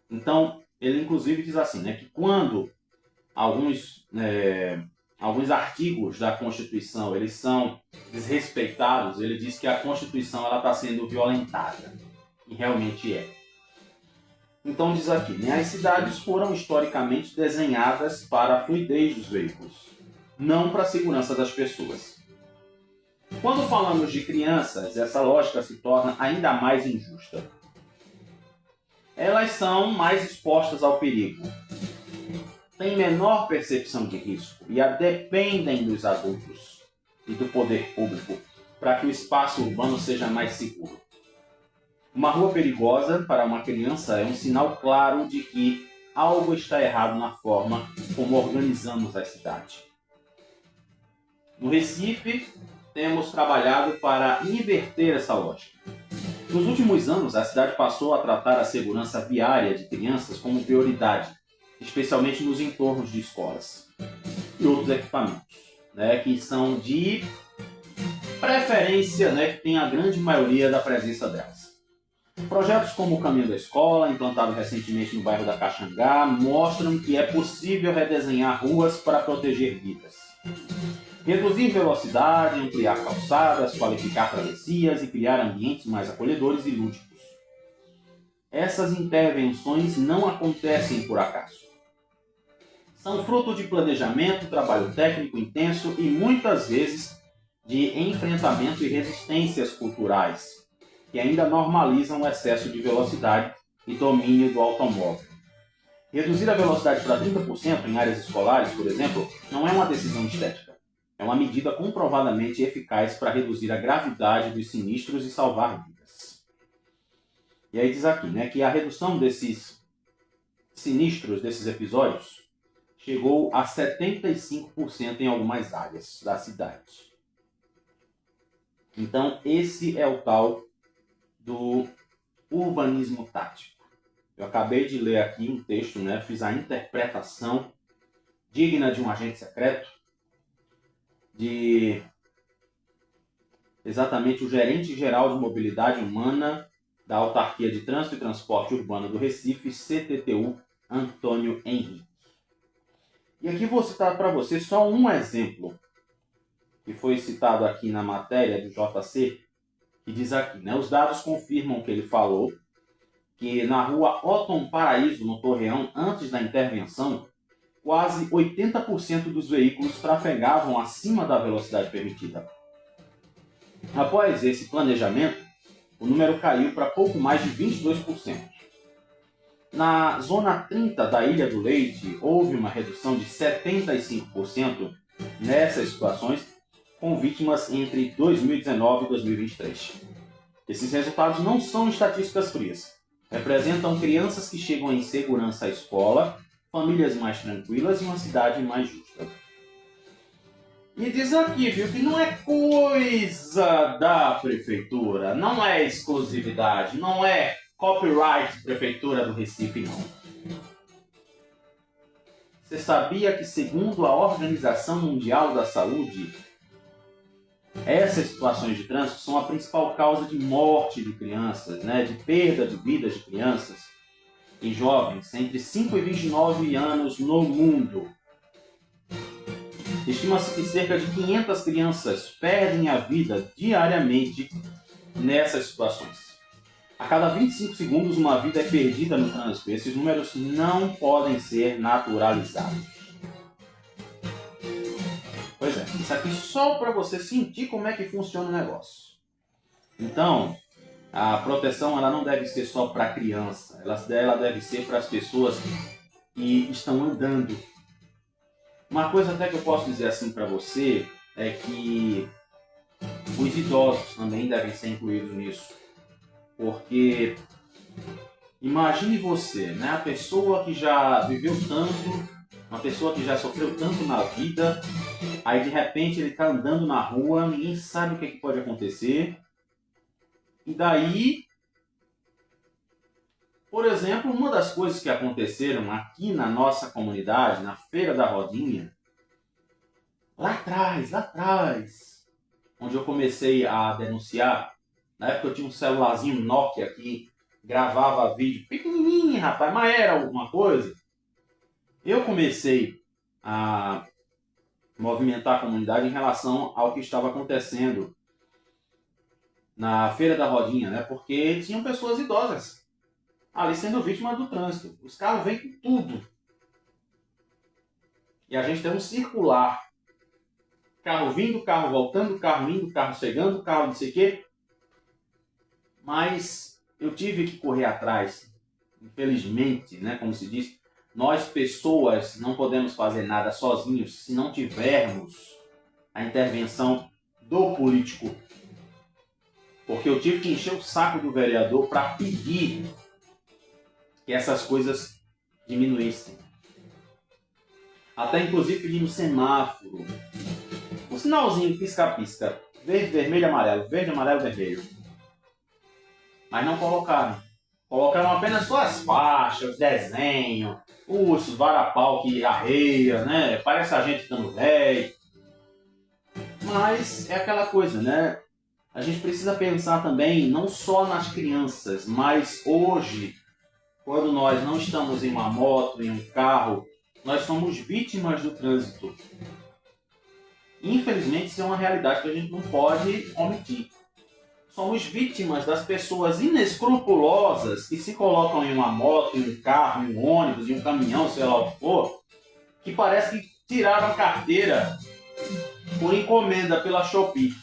Então, ele inclusive diz assim, né, que quando alguns artigos da Constituição eles são desrespeitados, ele diz que a Constituição está sendo violentada. E realmente é. Então diz aqui, né, as cidades foram historicamente desenhadas para a fluidez dos veículos, não para a segurança das pessoas. Quando falamos de crianças, essa lógica se torna ainda mais injusta. Elas são mais expostas ao perigo, têm menor percepção de risco e dependem dos adultos e do poder público para que o espaço urbano seja mais seguro. Uma rua perigosa para uma criança é um sinal claro de que algo está errado na forma como organizamos a cidade. No Recife, temos trabalhado para inverter essa lógica. Nos últimos anos, a cidade passou a tratar a segurança viária de crianças como prioridade, especialmente nos entornos de escolas e outros equipamentos, né, que são de preferência, né, que tem a grande maioria da presença delas. Projetos como o Caminho da Escola, implantado recentemente no bairro da Caxangá, mostram que é possível redesenhar ruas para proteger vidas. Reduzir velocidade, ampliar calçadas, qualificar travessias e criar ambientes mais acolhedores e lúdicos. Essas intervenções não acontecem por acaso. São fruto de planejamento, trabalho técnico intenso e muitas vezes de enfrentamento e resistências culturais, que ainda normalizam o excesso de velocidade e domínio do automóvel. Reduzir a velocidade para 30% em áreas escolares, por exemplo, não é uma decisão estética. É uma medida comprovadamente eficaz para reduzir a gravidade dos sinistros e salvar vidas. E aí diz aqui, né, que a redução desses sinistros, desses episódios, chegou a 75% em algumas áreas da cidade. Então, esse é o tal do urbanismo tático. Eu acabei de ler aqui um texto, né, fiz a interpretação digna de um agente secreto, de exatamente o gerente-geral de mobilidade humana da Autarquia de Trânsito e Transporte Urbano do Recife, CTTU, Antônio Henrique. E aqui vou citar para você só um exemplo, que foi citado aqui na matéria do JC, que diz aqui, né, os dados confirmam que ele falou que na rua Otton Paraíso, no Torreão, antes da intervenção, quase 80% dos veículos trafegavam acima da velocidade permitida. Após esse planejamento, o número caiu para pouco mais de 22%. Na zona 30 da Ilha do Leite, houve uma redução de 75% nessas situações, com vítimas entre 2019 e 2023. Esses resultados não são estatísticas frias. Representam crianças que chegam em segurança à escola, famílias mais tranquilas e uma cidade mais justa. E diz aqui, viu, que não é coisa da prefeitura, não é exclusividade, não é copyright Prefeitura do Recife, não. Você sabia que, segundo a Organização Mundial da Saúde, essas situações de trânsito são a principal causa de morte de crianças, né, de perda de vidas de crianças e jovens entre 5 e 29 anos no mundo. Estima-se que cerca de 500 crianças perdem a vida diariamente nessas situações. A cada 25 segundos uma vida é perdida no trânsito. Esses números não podem ser naturalizados. Pois é, isso aqui só para você sentir como é que funciona o negócio. Então, a proteção ela não deve ser só para a criança, ela deve ser para as pessoas que estão andando. Uma coisa até que eu posso dizer assim para você é que os idosos também devem ser incluídos nisso. Porque imagine você, né? A pessoa que já viveu tanto, uma pessoa que já sofreu tanto na vida, aí de repente ele está andando na rua, ninguém sabe o que pode acontecer. E daí, por exemplo, uma das coisas que aconteceram aqui na nossa comunidade, na Feira da Rodinha, lá atrás, onde eu comecei a denunciar, na época eu tinha um celularzinho Nokia que gravava vídeo pequenininho, rapaz, mas era alguma coisa. Eu comecei a movimentar a comunidade em relação ao que estava acontecendo na Feira da Rodinha, né? Porque tinham pessoas idosas ali sendo vítimas do trânsito. Os carros vêm com tudo. E a gente tem um circular. Carro vindo, carro voltando, carro indo, carro chegando, carro não sei o quê. Mas eu tive que correr atrás. Infelizmente, né, como se diz, nós pessoas não podemos fazer nada sozinhos se não tivermos a intervenção do político. Porque eu tive que encher o saco do vereador para pedir que essas coisas diminuíssem. Até inclusive pedir no semáforo. O sinalzinho pisca-pisca. Verde, vermelho, amarelo. Verde, amarelo, vermelho. Mas não colocaram. Colocaram apenas só as faixas, desenho, urso, varapau que arreia, né? Parece a gente ficando velho. Mas é aquela coisa, né? A gente precisa pensar também não só nas crianças, mas hoje, quando nós não estamos em uma moto, em um carro, nós somos vítimas do trânsito. Infelizmente, isso é uma realidade que a gente não pode omitir. Somos vítimas das pessoas inescrupulosas que se colocam em uma moto, em um carro, em um ônibus, em um caminhão, sei lá o que for, que parece que tiraram a carteira por encomenda pela Shopee.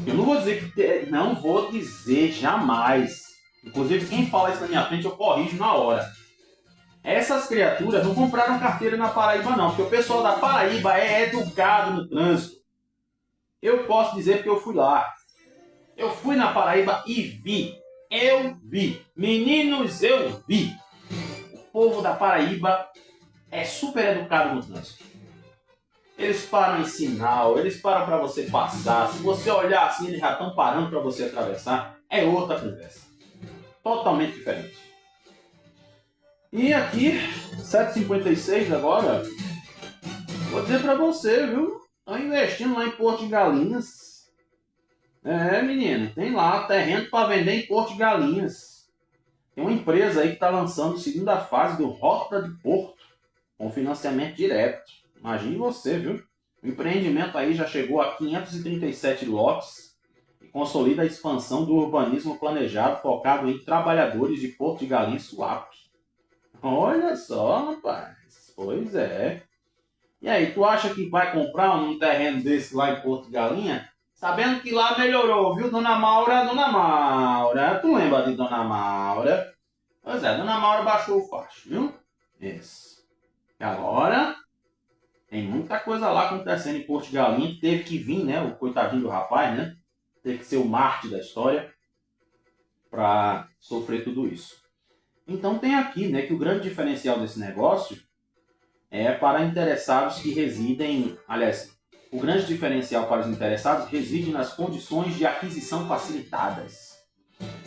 Eu não vou dizer que... Não vou dizer jamais. Inclusive, quem fala isso na minha frente, eu corrijo na hora. Essas criaturas não compraram carteira na Paraíba, não. Porque o pessoal da Paraíba é educado no trânsito. Eu posso dizer porque eu fui lá. Eu fui na Paraíba e vi. Eu vi. Meninos, eu vi. O povo da Paraíba é super educado no trânsito. Eles param em sinal, eles param para você passar. Se você olhar assim, eles já estão parando para você atravessar. É outra conversa. Totalmente diferente. E aqui, 7h56 agora, vou dizer para você, viu? Estão investindo lá em Porto de Galinhas. É, menino, tem lá terreno para vender em Porto de Galinhas. Tem uma empresa aí que está lançando a segunda fase do Rota de Porto, com financiamento direto. Imagine você, viu? O empreendimento aí já chegou a 537 lotes e consolida a expansão do urbanismo planejado focado em trabalhadores de Porto de Galinhas Suape. Olha só, rapaz. Pois é. E aí, tu acha que vai comprar um terreno desse lá em Porto de Galinha? Sabendo que lá melhorou, viu, Dona Maura? Dona Maura, tu lembra de Dona Maura? Pois é, Dona Maura baixou o facho, viu? Isso. E agora, tem muita coisa lá acontecendo em Porto de Galinha, que teve que vir, né, o coitadinho do rapaz, né? Teve que ser o mártir da história para sofrer tudo isso. Então tem aqui, né, que o grande diferencial desse negócio é para interessados que residem, aliás, o grande diferencial para os interessados reside nas condições de aquisição facilitadas.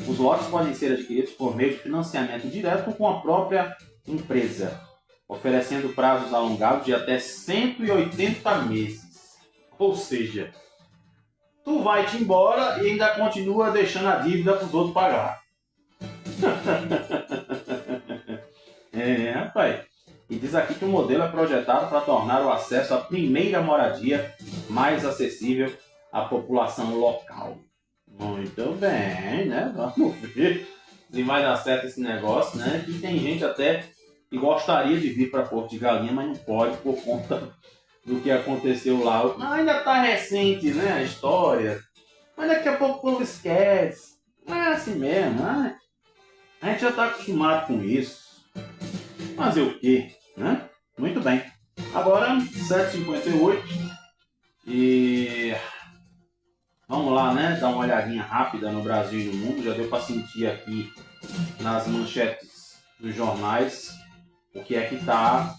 Os lotes podem ser adquiridos por meio de financiamento direto com a própria empresa, oferecendo prazos alongados de até 180 meses. Ou seja, tu vai-te embora e ainda continua deixando a dívida para os outros pagar. Rapaz. E diz aqui que o modelo é projetado para tornar o acesso à primeira moradia mais acessível à população local. Muito bem, né? Vamos ver se vai dar certo esse negócio, né? Que tem gente até que gostaria de vir para Porto de Galinha, mas não pode por conta do que aconteceu lá. Ainda está recente, né, a história. Mas daqui a pouco o povo esquece. Não é assim mesmo, né? A gente já está acostumado com isso. Fazer o quê? Né? Muito bem. Agora, 7h58. E vamos lá, né? Dar uma olhadinha rápida no Brasil e no mundo. Já deu para sentir aqui nas manchetes dos jornais o que é que está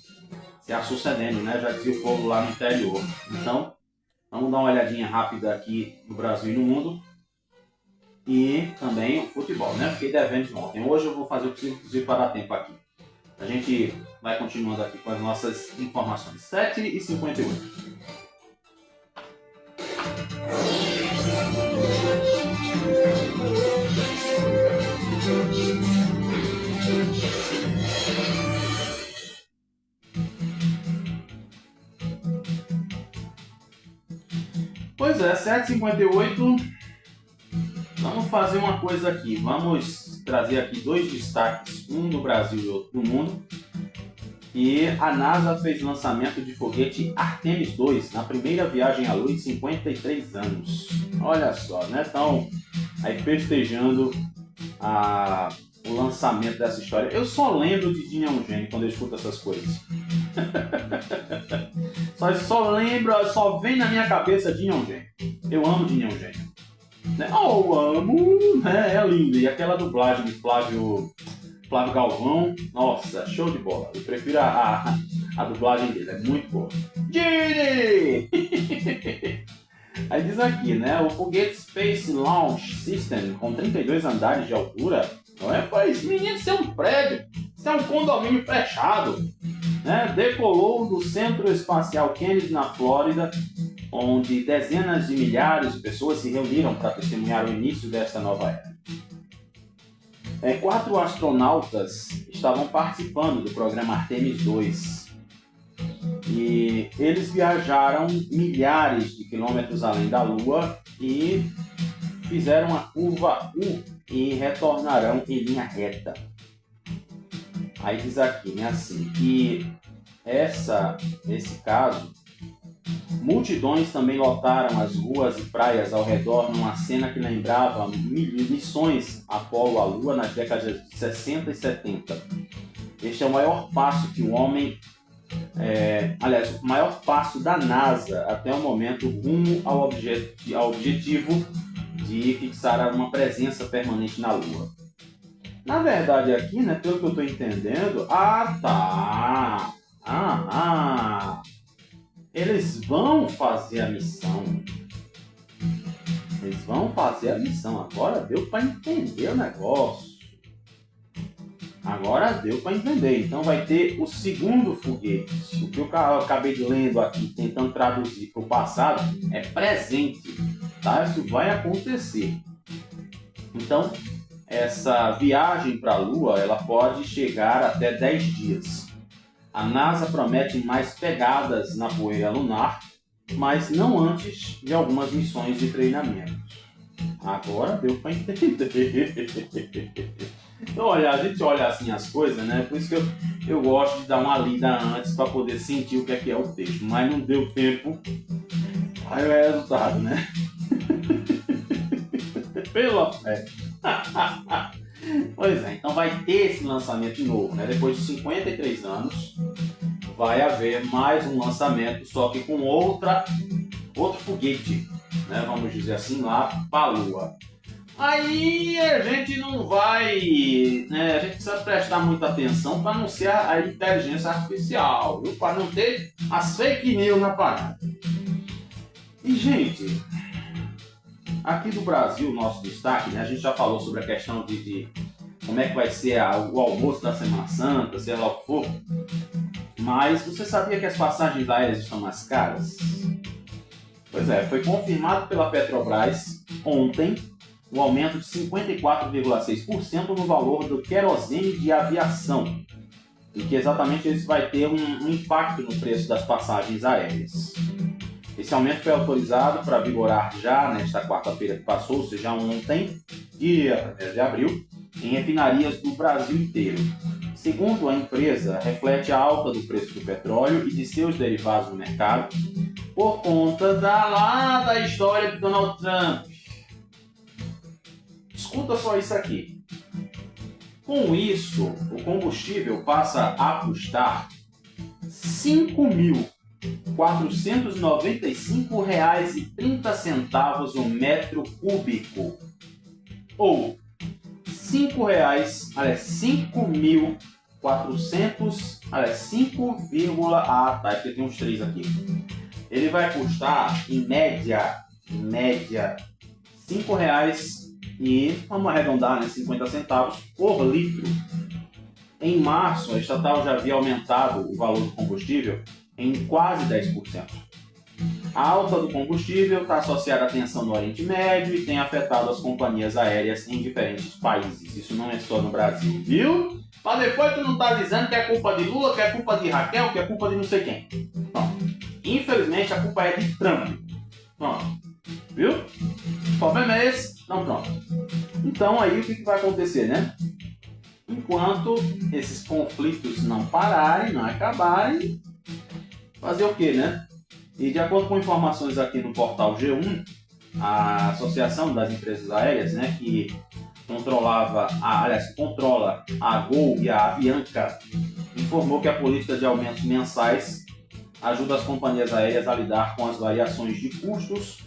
se sucedendo, né? Já dizia o povo lá no interior. Então, vamos dar uma olhadinha rápida aqui no Brasil e no mundo. E também o futebol, né? Fiquei devendo de ontem. Hoje eu vou fazer o possível para dar tempo aqui. A gente vai continuando aqui com as nossas informações. 7h58. Pois é, 7h58. Vamos fazer uma coisa aqui. Vamos trazer aqui dois destaques, um do Brasil e outro do mundo. E a NASA fez lançamento de foguete Artemis 2 na primeira viagem à Lua em 53 anos. Olha só, né? Estão aí festejando o lançamento dessa história. Eu só lembro de Dinho Eugênio quando eu escuto essas coisas. só vem na minha cabeça Dinho Eugênio. Eu amo Dinho Eugênio. Eu amo, né? É lindo. E aquela dublagem de Flávio Galvão, nossa, show de bola. Eu prefiro a dublagem dele, é muito boa. Gini! Aí diz aqui, né? O foguete Space Launch System, com 32 andares de altura, não é, pois, menino, isso é um prédio, isso é um condomínio fechado, né? Decolou do Centro Espacial Kennedy, na Flórida, onde dezenas de milhares de pessoas se reuniram para testemunhar o início desta nova era. 4 astronautas estavam participando do programa Artemis 2 e eles viajaram milhares de quilômetros além da Lua e fizeram a curva U e retornarão em linha reta. Aí diz aqui, né, assim, que esse caso, multidões também lotaram as ruas e praias ao redor numa cena que lembrava missões Apolo à Lua nas décadas de 60 e 70. Este é o maior passo que o homem, o maior passo da NASA até o momento rumo ao objetivo de fixar uma presença permanente na Lua. Na verdade aqui, né, pelo que eu estou entendendo, eles vão fazer a missão. Agora deu para entender o negócio. Então vai ter o segundo foguete. O que eu acabei de lendo aqui, tentando traduzir para o passado, é presente. Tá? Isso vai acontecer. Então, essa viagem para a Lua, ela pode chegar até 10 dias. A NASA promete mais pegadas na poeira lunar, mas não antes de algumas missões de treinamento. Agora deu para entender. Então, olha, a gente olha assim as coisas, né? Por isso que eu gosto de dar uma lida antes para poder sentir o que é o texto. Mas não deu tempo. Aí é o resultado, né? Pela fé. Pois é, então vai ter esse lançamento de novo, né? Depois de 53 anos, vai haver mais um lançamento, só que com outro foguete, né? Vamos dizer assim, lá para a Lua. Aí a gente não vai, né? A gente precisa prestar muita atenção para não ser a inteligência artificial, viu? Para não ter as fake news na parada. E, gente, aqui do Brasil, nosso destaque, né? A gente já falou sobre a questão de como é que vai ser o almoço da Semana Santa, sei lá o que for. Mas você sabia que as passagens aéreas estão mais caras? Pois é, foi confirmado pela Petrobras ontem o aumento de 54,6% no valor do querosene de aviação. E que exatamente isso vai ter um impacto no preço das passagens aéreas. Esse aumento foi autorizado para vigorar já nesta quarta-feira que passou, ou seja, ontem, dia 1º de abril, em refinarias do Brasil inteiro. Segundo a empresa, reflete a alta do preço do petróleo e de seus derivados no mercado por conta da história de Donald Trump. Escuta só isso aqui. Com isso, o combustível passa a custar R$ 5.495,30 o metro cúbico. Ou é porque tem uns 3 aqui. Ele vai custar, em média, R$ 5,00 e, vamos arredondar, né, 50 centavos por litro. Em março, a estatal já havia aumentado o valor do combustível em quase 10%. A alta do combustível está associada à tensão no Oriente Médio e tem afetado as companhias aéreas em diferentes países. Isso não é só no Brasil, viu? Mas depois tu não tá dizendo que é culpa de Lula, que é culpa de Raquel, que é culpa de não sei quem. Bom, infelizmente a culpa é de Trump. Pronto. Viu? O problema é esse? Não, pronto. Então aí o que vai acontecer, né? Enquanto esses conflitos não pararem, não acabarem, fazer o quê, né? E de acordo com informações aqui no portal G1, a Associação das Empresas Aéreas, né, que controla a Gol e a Avianca, informou que a política de aumentos mensais ajuda as companhias aéreas a lidar com as variações de custos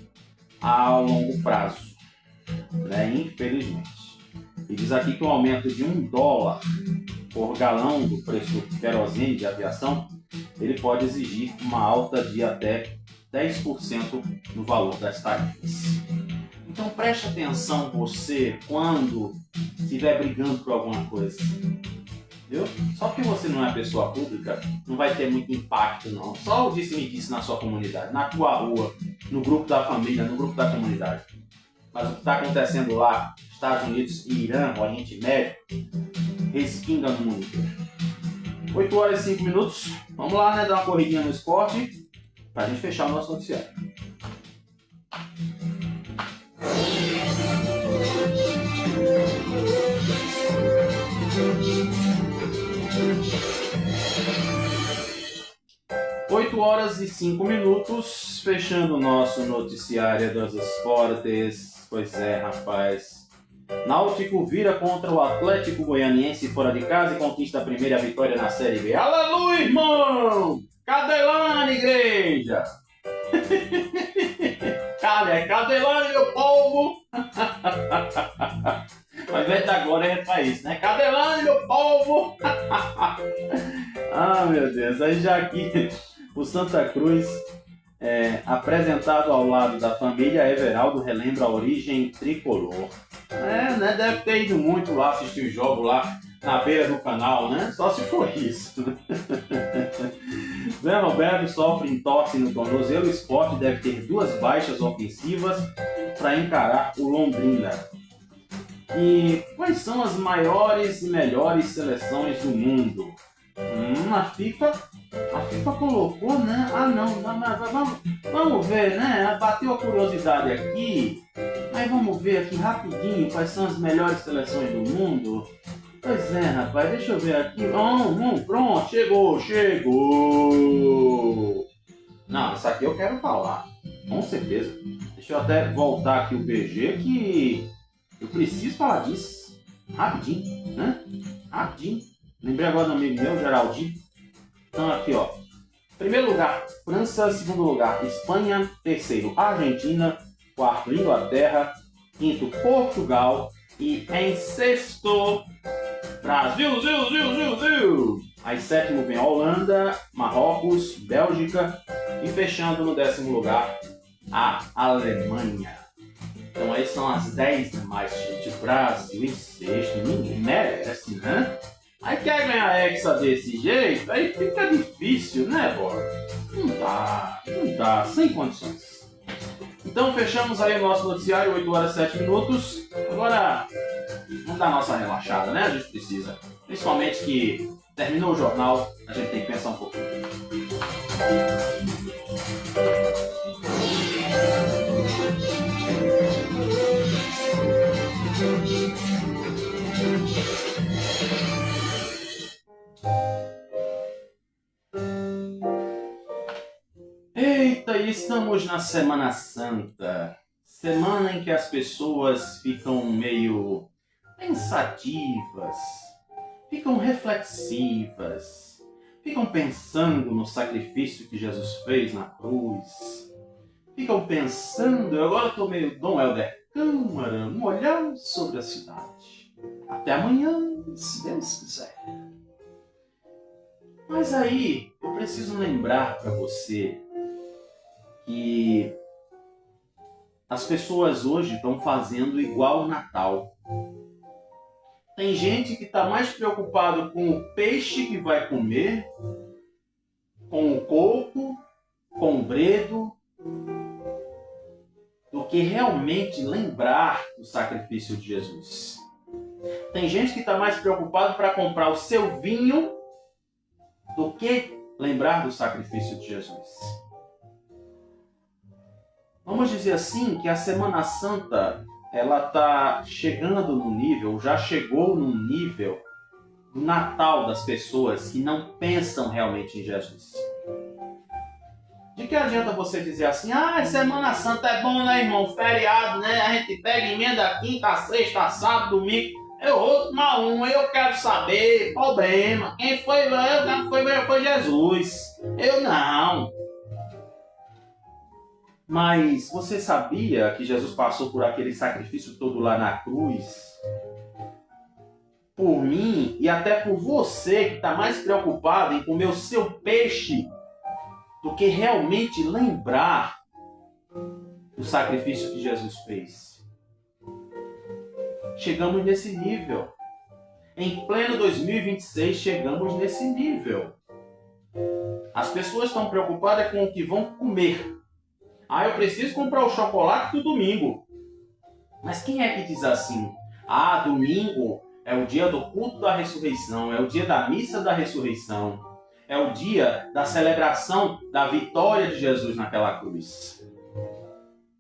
a longo prazo, né, infelizmente. E diz aqui que o aumento de $1 por galão do preço do querosene de aviação, ele pode exigir uma alta de até 10% no valor das tarifas. Então preste atenção você quando estiver brigando por alguma coisa. Viu? Só porque você não é pessoa pública, não vai ter muito impacto não. Só o disse-me-disse na sua comunidade, na tua rua, no grupo da família, no grupo da comunidade. Mas o que está acontecendo lá, Estados Unidos e Irã, Oriente Médio, respinga no mundo inteiro. 8h05. Vamos lá, né? Dar uma corridinha no esporte para a gente fechar o nosso noticiário. Oito horas e 5 minutos, fechando o nosso noticiário dos esportes. Pois é, rapaz. Náutico vira contra o Atlético Goianiense fora de casa e conquista a primeira vitória na Série B. Aleluia, irmão! Cadelane, igreja! Cadelane, meu povo! Ao invés da glória é para isso, né? Cadelane, meu povo! Ah, meu Deus. Aí já aqui o Santa Cruz, apresentado ao lado da família Everaldo, relembra a origem tricolor. Né? Deve ter ido muito lá assistir os jogos lá na beira do canal, né? Só se for isso. Zé Roberto sofre entorse no tornozelo. O Sport deve ter 2 baixas ofensivas para encarar o Londrina. E quais são as maiores e melhores seleções do mundo? A FIFA colocou, né? Vamos ver, né? Bateu a curiosidade aqui. Mas vamos ver aqui rapidinho quais são as melhores seleções do mundo. Pois é, rapaz, deixa eu ver aqui. Pronto, chegou. Não, isso aqui eu quero falar, com certeza. Deixa eu até voltar aqui o BG que eu preciso falar disso. Rapidinho, né? Rapidinho. Lembrei agora do amigo meu, Geraldinho. Então aqui, ó. Primeiro lugar, França. Segundo lugar, Espanha. Terceiro, Argentina. Quarto, Inglaterra. quinto, Portugal e em sexto, Brasil. Aí sétimo vem Holanda, Marrocos, Bélgica e fechando no 10º lugar, a Alemanha. Então aí são as 10 mais, gente. Brasil em sexto, ninguém merece, né? Aí quer ganhar hexa desse jeito, aí fica difícil, né, bora? Não dá, sem condições. Então fechamos aí o nosso noticiário, 8 horas e 7 minutos. Agora, vamos dar a nossa relaxada, né? A gente precisa. Principalmente que terminou o jornal, a gente tem que pensar um pouquinho. Eita, estamos na Semana Santa. Semana em que as pessoas ficam meio pensativas, ficam reflexivas, ficam pensando no sacrifício que Jesus fez na cruz. Ficam pensando, agora estou meio Dom Helder Câmara, um olhar sobre a cidade. Até amanhã, se Deus quiser. Mas aí, eu preciso lembrar para você que as pessoas hoje estão fazendo igual o Natal. Tem gente que está mais preocupado com o peixe que vai comer, com o coco, com o bredo, do que realmente lembrar do sacrifício de Jesus. Tem gente que está mais preocupado para comprar o seu vinho do que lembrar do sacrifício de Jesus. Vamos dizer assim que a Semana Santa ela está chegando no nível, já chegou no nível do Natal das pessoas que não pensam realmente em Jesus. De que adianta você dizer assim, Semana Santa é bom, né, irmão? Feriado, né? A gente pega emenda quinta, sexta, sábado, domingo. Eu vou tomar eu quero saber, problema. Quem foi foi Jesus. Eu não. Mas você sabia que Jesus passou por aquele sacrifício todo lá na cruz? Por mim e até por você que está mais preocupado em comer o seu peixe do que realmente lembrar do sacrifício que Jesus fez. Chegamos nesse nível. Em pleno 2026, chegamos nesse nível. As pessoas estão preocupadas com o que vão comer. Eu preciso comprar o chocolate do domingo. Mas quem é que diz assim? Domingo é o dia do culto da ressurreição, é o dia da missa da ressurreição, é o dia da celebração da vitória de Jesus naquela cruz.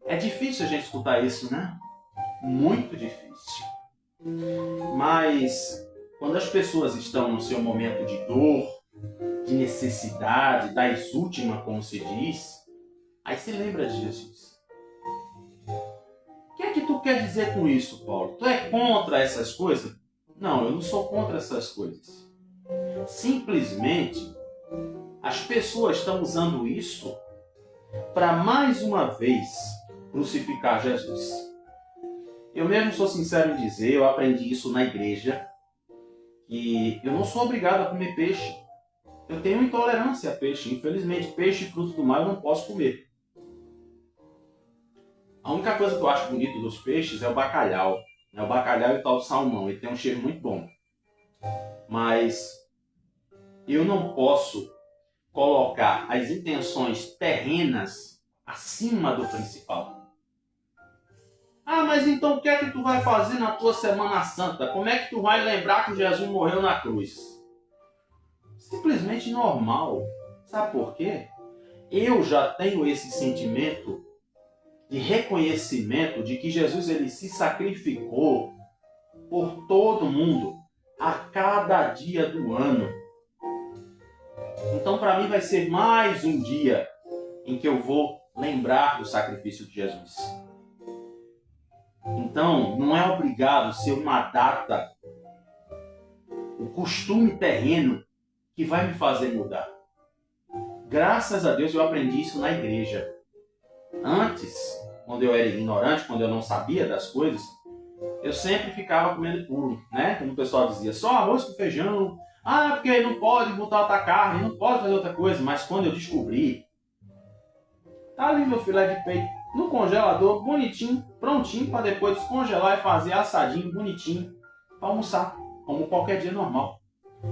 É difícil a gente escutar isso, né? Muito difícil. Mas quando as pessoas estão no seu momento de dor, de necessidade, das últimas, como se diz, aí se lembra de Jesus. O que é que tu quer dizer com isso, Paulo? Tu é contra essas coisas? Não, eu não sou contra essas coisas. Simplesmente, as pessoas estão usando isso para mais uma vez crucificar Jesus. Eu mesmo sou sincero em dizer, eu aprendi isso na igreja, que eu não sou obrigado a comer peixe. Eu tenho intolerância a peixe. Infelizmente, peixe e frutos do mar eu não posso comer. A única coisa que eu acho bonito dos peixes é o bacalhau. É o bacalhau e o tal do salmão. Ele tem um cheiro muito bom. Mas eu não posso colocar as intenções terrenas acima do principal. Mas então o que é que tu vai fazer na tua Semana Santa? Como é que tu vai lembrar que Jesus morreu na cruz? Simplesmente normal. Sabe por quê? Eu já tenho esse sentimento de reconhecimento de que Jesus ele se sacrificou por todo mundo a cada dia do ano. Então para mim vai ser mais um dia em que eu vou lembrar do sacrifício de Jesus. Então não é obrigado ser uma data, o costume terreno que vai me fazer mudar. Graças a Deus eu aprendi isso na igreja. Antes, quando eu era ignorante, quando eu não sabia das coisas, eu sempre ficava comendo puro, né? Como o pessoal dizia, só arroz com feijão, porque não pode botar outra carne, não pode fazer outra coisa. Mas quando eu descobri, tá ali meu filé de peito no congelador, bonitinho, prontinho, para depois descongelar e fazer assadinho, bonitinho, para almoçar, como qualquer dia normal.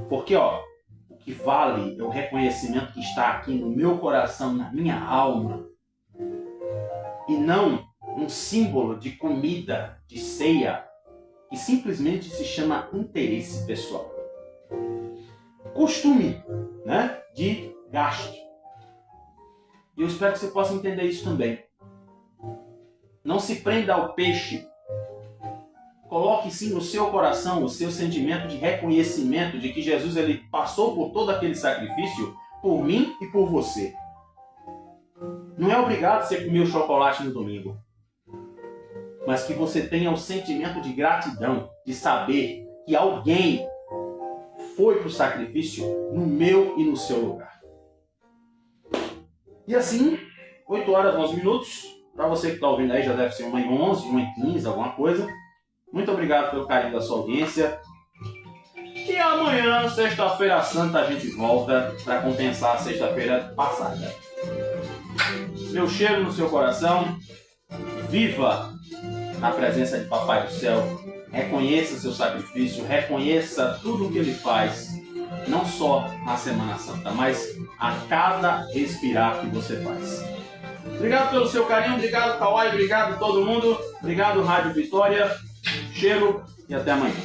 Porque, o que vale é o reconhecimento que está aqui no meu coração, na minha alma, e não um símbolo de comida, de ceia, que simplesmente se chama interesse pessoal. Costume, né, de gasto. E eu espero que você possa entender isso também. Não se prenda ao peixe. Coloque sim no seu coração o seu sentimento de reconhecimento de que Jesus ele passou por todo aquele sacrifício por mim e por você. Não é obrigado você comer o chocolate no domingo, mas que você tenha o sentimento de gratidão, de saber que alguém foi para o sacrifício no meu e no seu lugar. E assim, 8 horas, 11 minutos. Para você que está ouvindo aí, já deve ser 1h11, 1h15, alguma coisa. Muito obrigado pelo carinho da sua audiência. E amanhã, sexta-feira santa, a gente volta para compensar a sexta-feira passada. Meu cheiro no seu coração. Viva na presença de Papai do Céu. Reconheça seu sacrifício, reconheça tudo o que ele faz. Não só na Semana Santa, mas a cada respirar que você faz. Obrigado pelo seu carinho, obrigado Kawai, obrigado todo mundo, obrigado Rádio Vitória, cheiro e até amanhã.